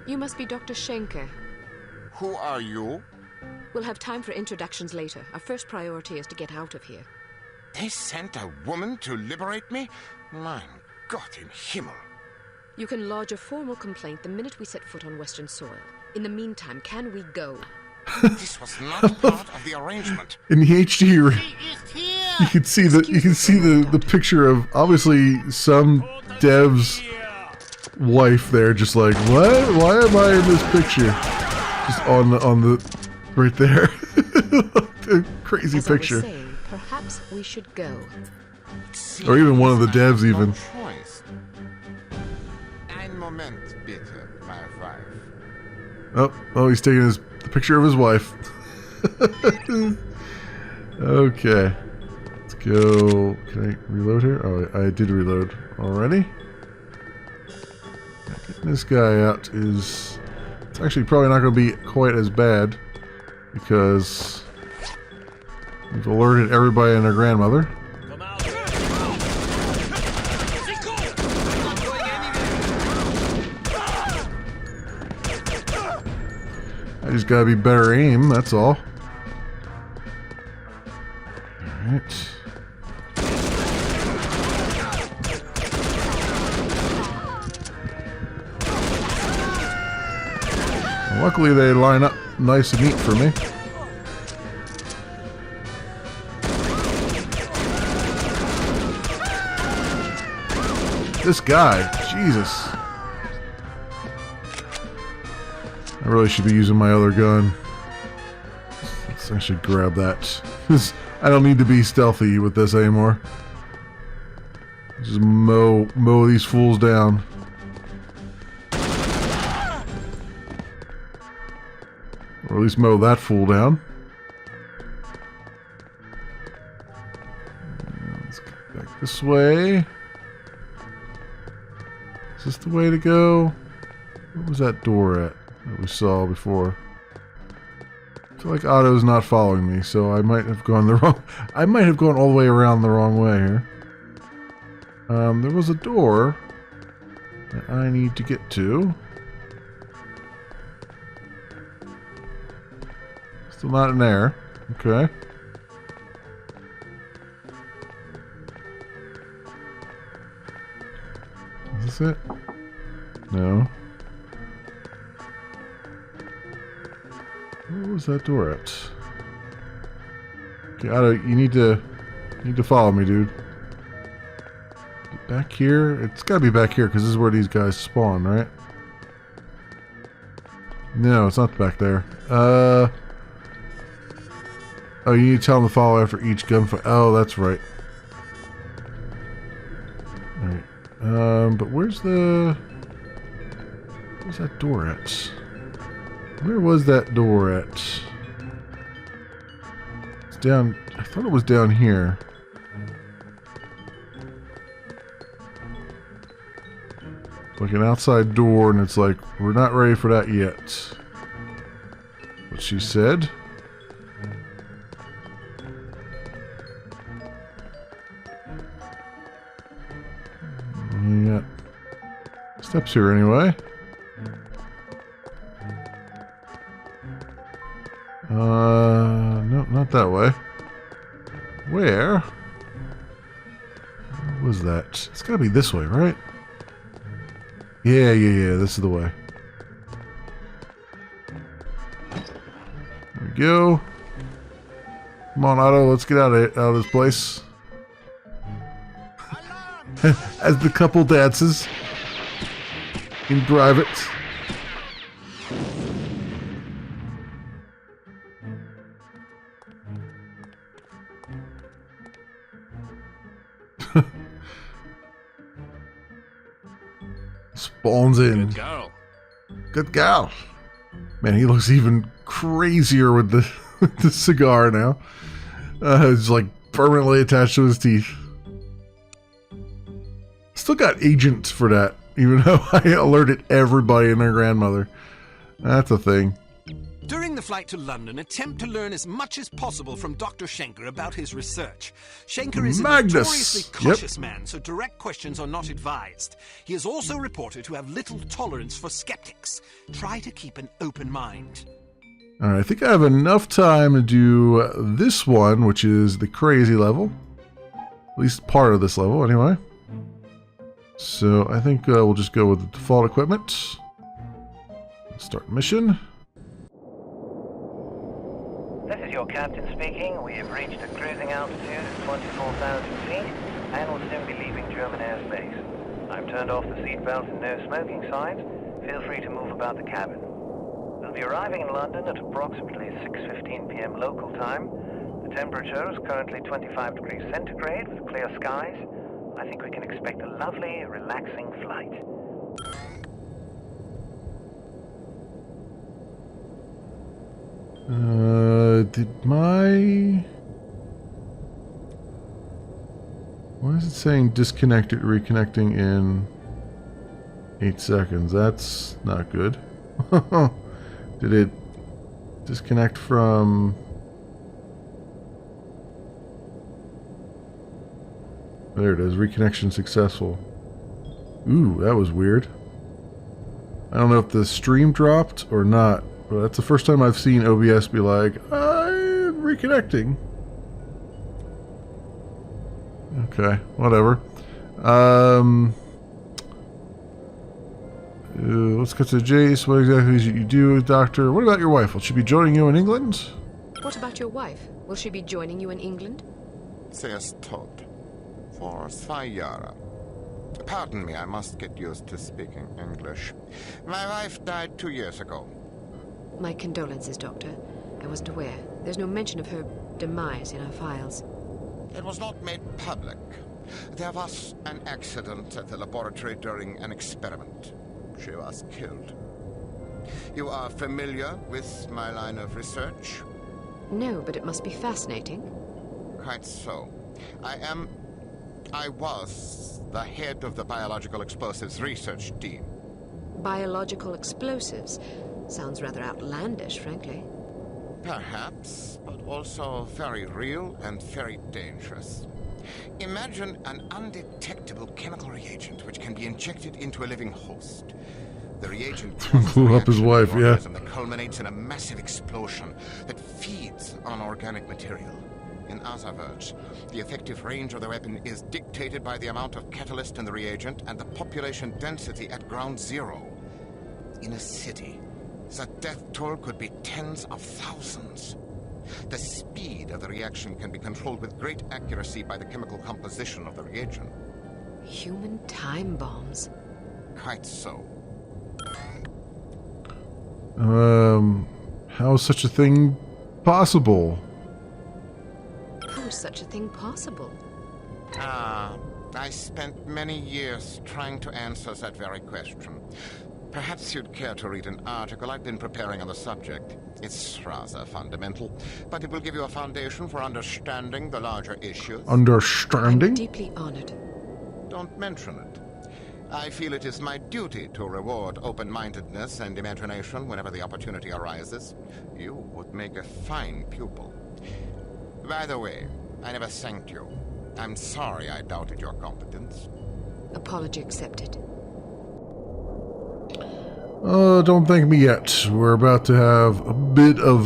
You must be Dr. Schenker. Who are you? We'll have time for introductions later. Our first priority is to get out of here. They sent a woman to liberate me? Mein Gott im Himmel. You can lodge a formal complaint the minute we set foot on Western soil. In the meantime, can we go? This was not part of the arrangement. In the HD, you can see the picture of obviously some dev's wife there, just like, what? Why am I in this picture? Just on the right there. The crazy As I was picture. saying, perhaps we should go. Or even one of the devs even. Ein Moment, bitte, my wife. Oh, he's taking the picture of his wife. Okay. Let's go. Can I reload here? Oh, I did reload already. Getting this guy out is... It's actually probably not going to be quite as bad because we've alerted everybody and their grandmother. I just gotta be better aim, that's all. Alright. Luckily they line up nice and neat for me. This guy, Jesus. I really should be using my other gun. Let's actually grab that. I don't need to be stealthy with this anymore. Just mow these fools down. Or at least mow that fool down. This way. Is this the way to go? Where was that door at that we saw before? I feel like Otto's not following me, so I might have gone the wrong... I might have gone all the way around the wrong way here. There was a door that I need to get to. Still not in there. Okay. Is this it? No. Where was that door at? Okay, Otto, you need to follow me, dude. Back here? It's gotta be back here, because this is where these guys spawn, right? No, it's not back there. Oh, you need to tell them to follow after each gunfight. Oh, that's right. Alright. But where's that door at? Where was that door at? It's down... I thought it was down here. Like an outside door, and it's like, we're not ready for that yet. What she said. We got steps here anyway. No, not that way. Where was that? It's gotta be this way, right? Yeah, this is the way. There we go. Come on, Otto, let's get out of this place. As the couple dances in private. Spawns in. Good girl. Good gal. Man, he looks even crazier with the cigar now. It's like permanently attached to his teeth. Still got agents for that, even though I alerted everybody and their grandmother. That's a thing. During the flight to London, attempt to learn as much as possible from Dr. Schenker about his research. Schenker is a notoriously cautious man, so direct questions are not advised. He is also reported to have little tolerance for skeptics. Try to keep an open mind. Alright, I think I have enough time to do this one, which is the crazy level. At least part of this level, anyway. So I think we'll just go with the default equipment. Start mission. This is your captain speaking. We have reached a cruising altitude of 24,000 feet and will soon be leaving German airspace. I've turned off the seatbelt and no smoking signs. Feel free to move about the cabin. We'll be arriving in London at approximately 6:15 p.m. local time. The temperature is currently 25 degrees centigrade with clear skies. I think we can expect a lovely, relaxing flight. Why is it saying disconnected, reconnecting in 8 seconds? That's not good. Did it disconnect from... There it is, reconnection successful. Ooh, that was weird. I don't know if the stream dropped or not, but that's the first time I've seen OBS be like, I'm reconnecting. Okay, whatever. Let's get to Jace. What exactly is it you do, Doctor? What about your wife? Will she be joining you in England? What about your wife? Will she be joining you in England? Sie ist tot. For 2 Jahre. Pardon me, I must get used to speaking English. My wife died 2 years ago. My condolences, Doctor. I wasn't aware. There's no mention of her demise in our files. It was not made public. There was an accident at the laboratory during an experiment. She was killed. You are familiar with my line of research? No, but it must be fascinating. Quite so. I am I was the head of the biological explosives research team. Biological explosives? Sounds rather outlandish, frankly. Perhaps, but also very real and very dangerous. Imagine an undetectable chemical reagent which can be injected into a living host. The reagent blew up his wife, yeah. That culminates in a massive explosion that feeds on organic material. In other words, the effective range of the weapon is dictated by the amount of catalyst in the reagent and the population density at ground zero. In a city, the death toll could be tens of thousands. The speed of the reaction can be controlled with great accuracy by the chemical composition of the reagent. Human time bombs. Quite so. How is such a thing possible? How is such a thing possible? I spent many years trying to answer that very question. Perhaps you'd care to read an article I've been preparing on the subject. It's rather fundamental, but it will give you a foundation for understanding the larger issues. Understanding? I'm deeply honored. Don't mention it. I feel it is my duty to reward open-mindedness and imagination whenever the opportunity arises. You would make a fine pupil. By the way, I never thanked you. I'm sorry I doubted your competence. Apology accepted. Don't thank me yet. We're about to have a bit of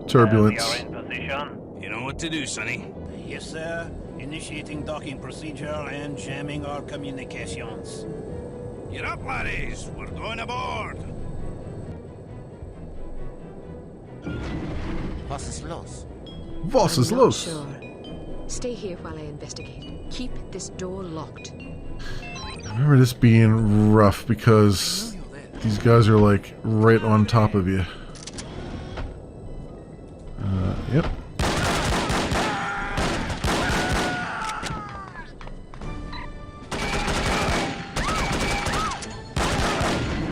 turbulence. We are in position. You know what to do, Sonny. Yes, sir. Initiating docking procedure and jamming our communications. Get up, laddies. We're going aboard. Was ist los? Was ist I'm not los? sure. Stay here while I investigate. Keep this door locked. I remember this being rough because these guys are like right on top of you. Yep.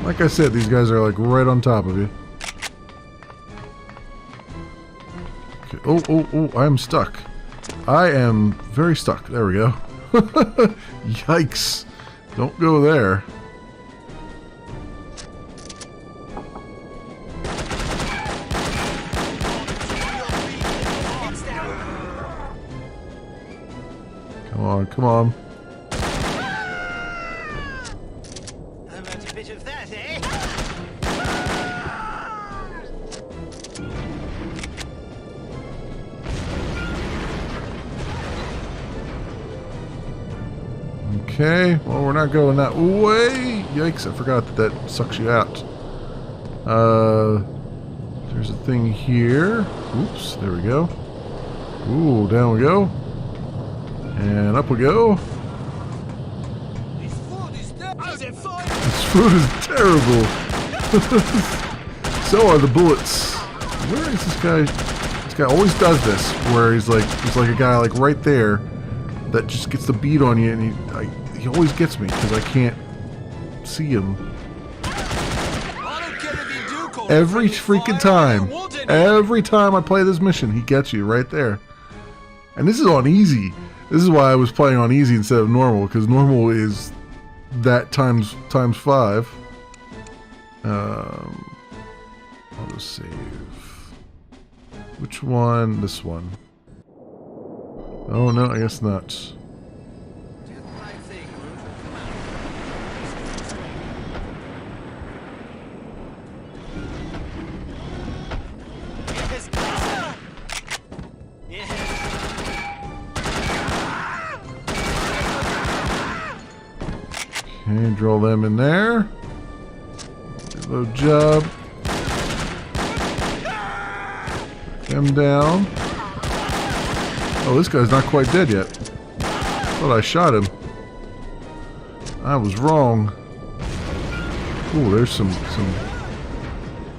Like I said, these guys are like right on top of you. Okay. Oh, I'm stuck. I am very stuck. There we go. Yikes. Don't go there. Come on. How about a bit of that, eh? Okay, well, we're not going that way. Yikes, I forgot that sucks you out. There's a thing here. Oops, there we go. Ooh, down we go. And up we go. This food is This food is terrible. So are the bullets. Where is this guy? This guy always does this, where he's like a guy like right there that just gets the beat on you, and he always gets me because I can't see him. Every freaking time. Every time I play this mission, he gets you right there. And this is on easy. This is why I was playing on easy instead of normal, because normal is that times 5. I'll just save. Which one? This one. Oh no, I guess not. Okay, draw them in there. Reload job. Put them down. Oh, this guy's not quite dead yet. Thought I shot him. I was wrong. Ooh, there's some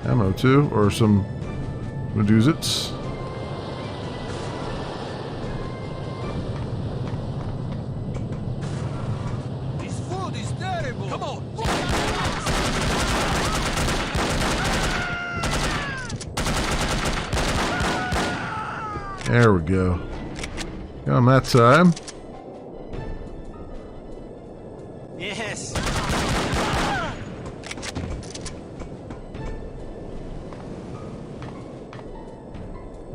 ammo too, or some Medusits. There we go. Got him that time.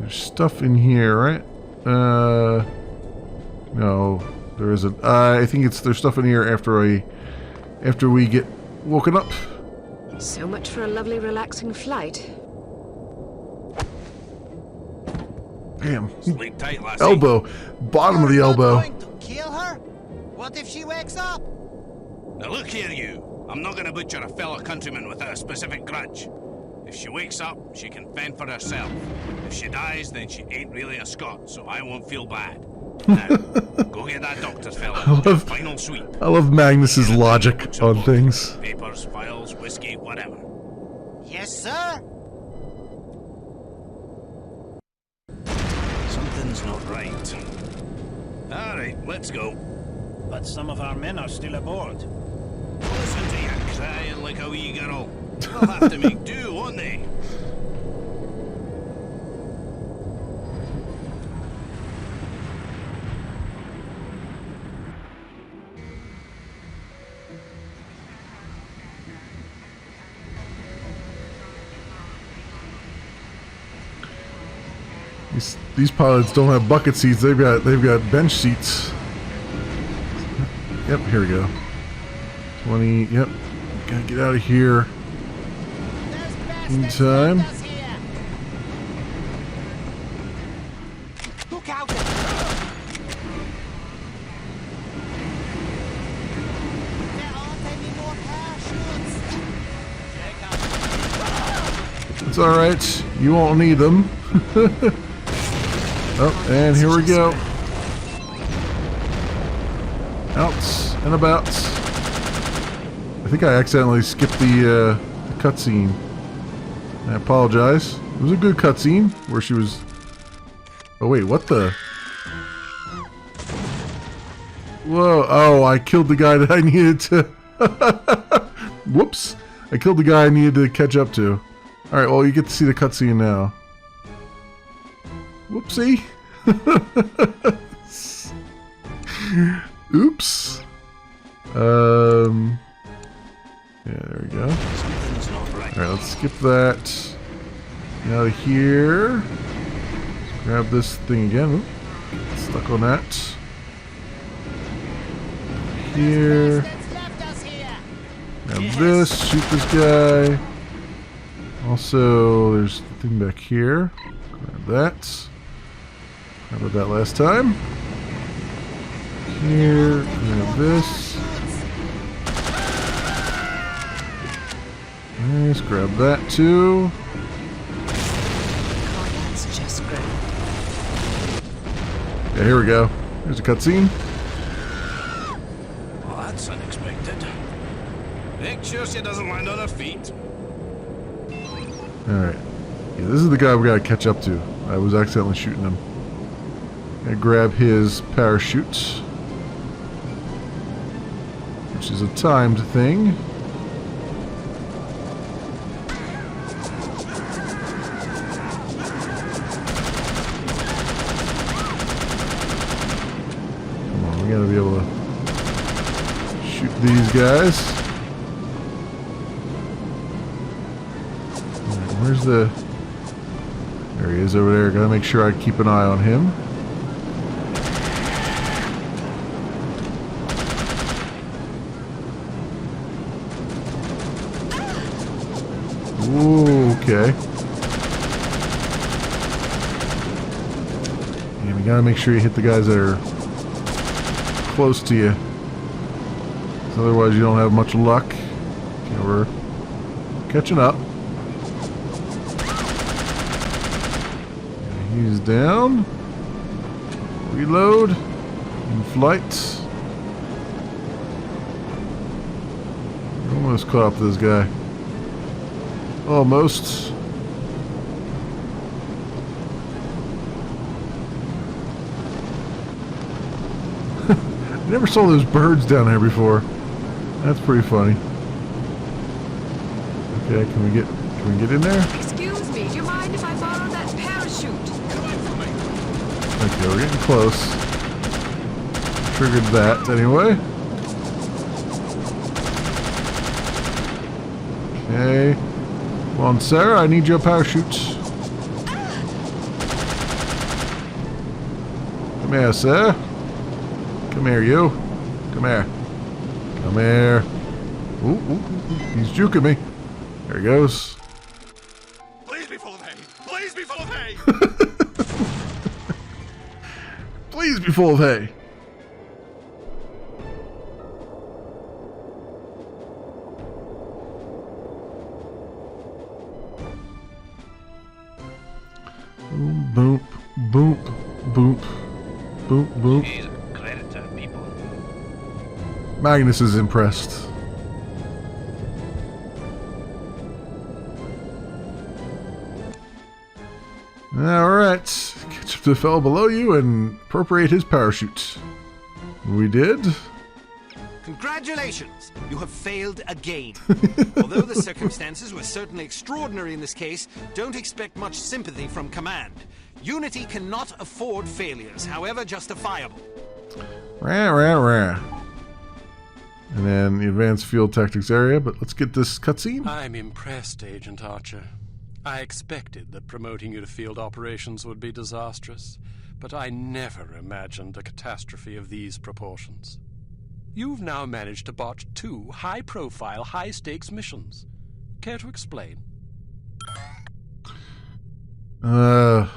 There's stuff in here, right? No, there isn't. I think there's stuff in here after we get woken up. So much for a lovely, relaxing flight. Damn. Sleep tight, lassie. Elbow. Bottom of the elbow. Going to kill her? What if she wakes up? Now look here, you. I'm not going to butcher a fellow countryman without a specific grudge. If she wakes up, she can fend for herself. If she dies, then she ain't really a Scot, so I won't feel bad. Now, go get that doctor's fella. Final sweep. I love Magnus's logic on things. Papers, files, whiskey, whatever. Yes, sir. Something's not right. All right, let's go. But some of our men are still aboard. Listen to you crying like a wee girl. They'll have to make do, won't they? These pilots don't have bucket seats. They've got bench seats. Yep, here we go. 20. Yep. Gotta get out of here in time. Look out! There aren't any more parachutes. It's all right. You won't need them. Oh, and here we go. Outs and abouts. I think I accidentally skipped the cutscene. I apologize. It was a good cutscene where she was. Oh wait, what the? Whoa! Oh, I killed the guy that I needed to. Whoops! I killed the guy I needed to catch up to. All right. Well, you get to see the cutscene now. Whoopsie. Oops. Yeah, there we go. Alright, let's skip that. Get out of here. Let's grab this thing again. Oop. Stuck on that. Here. Grab this. Shoot this guy. Also, there's the thing back here. Grab that. How about that last time? Here, grab this. Nice, grab that too. Oh, that's just great. Yeah, here we go. Here's a cutscene. Well, that's unexpected. Make sure she doesn't land on her feet. Alright. Yeah, this is the guy we gotta catch up to. I was accidentally shooting him. I grab his parachute, which is a timed thing. Come on, we gotta be able to shoot these guys. Right, where's the... There he is over there. Gotta make sure I keep an eye on him. Ooh, okay. And you gotta make sure you hit the guys that are close to you. 'Cause otherwise you don't have much luck. Okay, we're catching up. Okay, he's down. Reload. In flight. Almost caught up to this guy. Almost. I never saw those birds down there before. That's pretty funny. Okay, can we get in there? Excuse me, do you mind if I borrow that parachute? Okay, we're getting close. Triggered that anyway. Okay. Come on, Sarah, I need your parachute. Come here, sir. Come here, you. Come here. Come here. Ooh, ooh, ooh. He's juking me. There he goes. Please be full of hay. Please be full of hay. Please be full of hay. Boop, boop, boop, boop, boop. She's a credit to people. Magnus is impressed. Alright, catch up to the fellow below you and appropriate his parachute. We did. Congratulations! You have failed again. Although the circumstances were certainly extraordinary in this case, don't expect much sympathy from command. Unity cannot afford failures, however justifiable. Rah, rah, rah. And then the advanced field tactics area, but let's get this cutscene. I'm impressed, Agent Archer. I expected that promoting you to field operations would be disastrous, but I never imagined a catastrophe of these proportions. You've now managed to botch 2 high-profile, high-stakes missions. Care to explain? I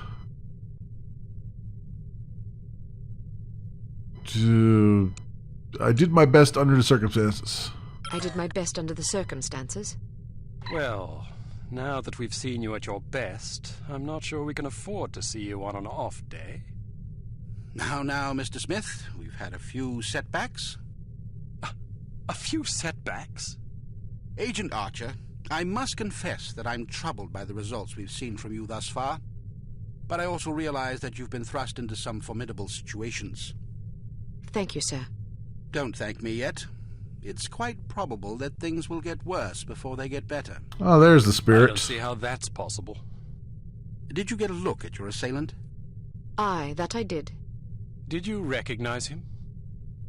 did my best under the circumstances. I did my best under the circumstances. Well, now that we've seen you at your best, I'm not sure we can afford to see you on an off day. Now, Mr. Smith, we've had a few setbacks. A few setbacks? Agent Archer, I must confess that I'm troubled by the results we've seen from you thus far. But I also realize that you've been thrust into some formidable situations. Thank you, sir. Don't thank me yet. It's quite probable that things will get worse before they get better. Oh, there's the spirit. I don't see how that's possible. Did you get a look at your assailant? Aye, that I did. Did you recognize him?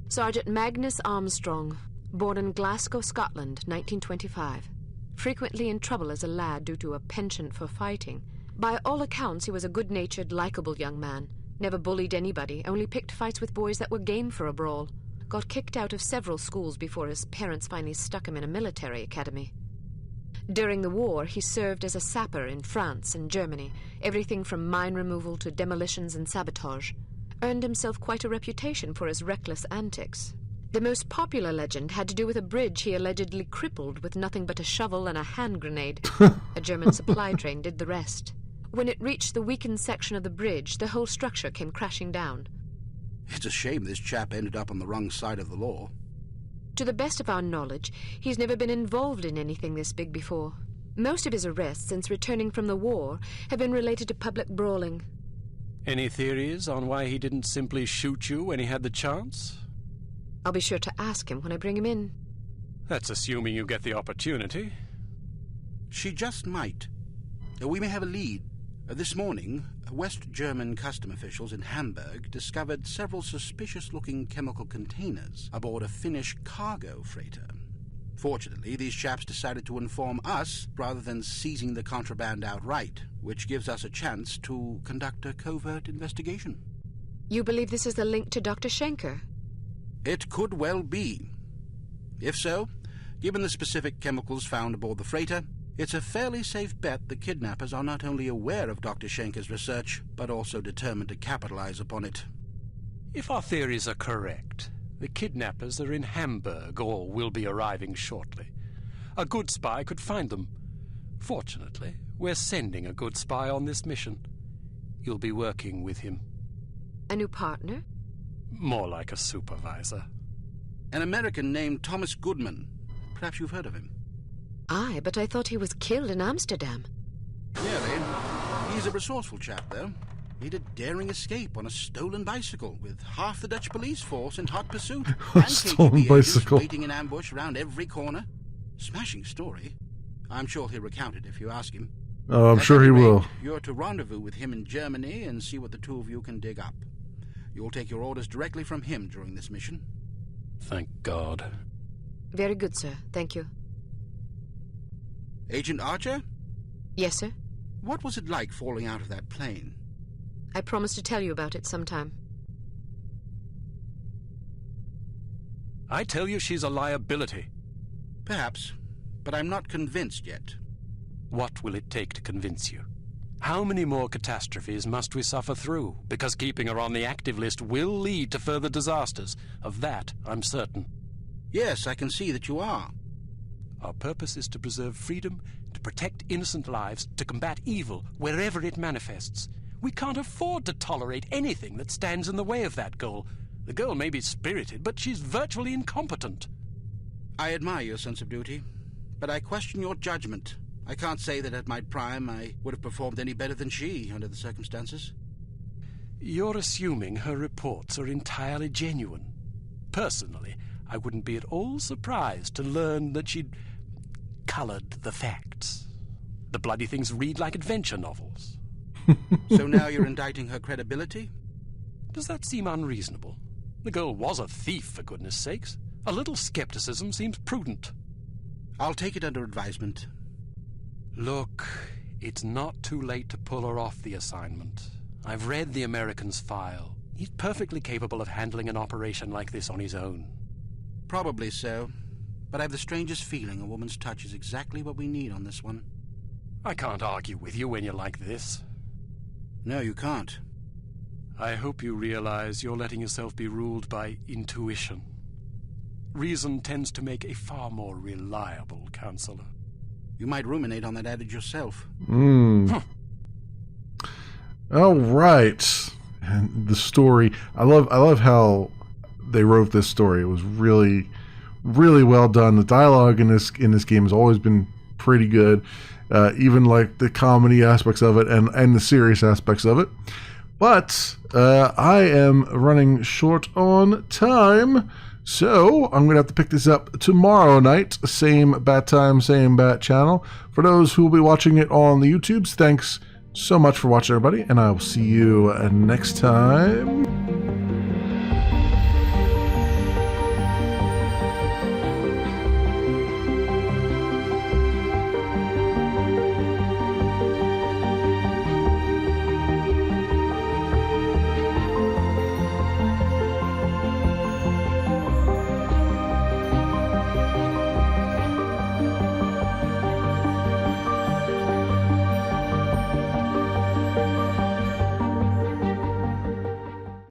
Sergeant Magnus Armstrong, born in Glasgow, Scotland, 1925. Frequently in trouble as a lad due to a penchant for fighting. By all accounts, he was a good-natured, likable young man. Never bullied anybody, only picked fights with boys that were game for a brawl. Got kicked out of several schools before his parents finally stuck him in a military academy. During the war, he served as a sapper in France and Germany, everything from mine removal to demolitions and sabotage. Earned himself quite a reputation for his reckless antics. The most popular legend had to do with a bridge he allegedly crippled with nothing but a shovel and a hand grenade. A German supply train did the rest. When it reached the weakened section of the bridge, the whole structure came crashing down. It's a shame this chap ended up on the wrong side of the law. To the best of our knowledge, he's never been involved in anything this big before. Most of his arrests since returning from the war have been related to public brawling. Any theories on why he didn't simply shoot you when he had the chance? I'll be sure to ask him when I bring him in. That's assuming you get the opportunity. She just might. We may have a lead. This morning, West German custom officials in Hamburg discovered several suspicious-looking chemical containers aboard a Finnish cargo freighter. Fortunately, these chaps decided to inform us rather than seizing the contraband outright, which gives us a chance to conduct a covert investigation. You believe this is the link to Dr. Schenker? It could well be. If so, given the specific chemicals found aboard the freighter, it's a fairly safe bet the kidnappers are not only aware of Dr. Schenker's research, but also determined to capitalize upon it. If our theories are correct, the kidnappers are in Hamburg or will be arriving shortly. A good spy could find them. Fortunately, we're sending a good spy on this mission. You'll be working with him. A new partner? More like a supervisor. An American named Thomas Goodman. Perhaps you've heard of him. Aye, but I thought he was killed in Amsterdam. Nearly. He's a resourceful chap, though. Made a daring escape on a stolen bicycle with half the Dutch police force in hot pursuit. And Stolen KGB bicycle. waiting in ambush around every corner. Smashing story. I'm sure he'll recount it if you ask him. Oh, I'm At sure he any rate, will. You're to rendezvous with him in Germany and see what the two of you can dig up. You'll take your orders directly from him during this mission. Thank God. Very good, sir. Thank you. Agent Archer? Yes, sir? What was it like falling out of that plane? I promised to tell you about it sometime. I tell you she's a liability. Perhaps, but I'm not convinced yet. What will it take to convince you? How many more catastrophes must we suffer through? Because keeping her on the active list will lead to further disasters. Of that, I'm certain. Yes, I can see that you are. Our purpose is to preserve freedom, to protect innocent lives, to combat evil wherever it manifests. We can't afford to tolerate anything that stands in the way of that goal. The girl may be spirited, but she's virtually incompetent. I admire your sense of duty, but I question your judgment. I can't say that at my prime I would have performed any better than she under the circumstances. You're assuming her reports are entirely genuine. Personally, I wouldn't be at all surprised to learn that she'd colored the facts. The bloody things read like adventure novels. So now you're indicting her credibility? Does that seem unreasonable? The girl was a thief, for goodness sakes. A little skepticism seems prudent. I'll take it under advisement. Look, it's not too late to pull her off the assignment. I've read the American's file. He's perfectly capable of handling an operation like this on his own. Probably so, but I have the strangest feeling a woman's touch is exactly what we need on this one. I can't argue with you when you're like this. No, you can't. I hope you realize you're letting yourself be ruled by intuition. Reason tends to make a far more reliable counselor. You might ruminate on that adage yourself. All right. And the story, I love how they wrote this story. It was really, really well done. The dialogue in this game has always been pretty good, even like the comedy aspects of it and the serious aspects of it. But I am running short on time, so I'm going to have to pick this up tomorrow night. Same bat time, same bat channel. For those who will be watching it on the YouTubes, thanks so much for watching, everybody, and I will see you next time.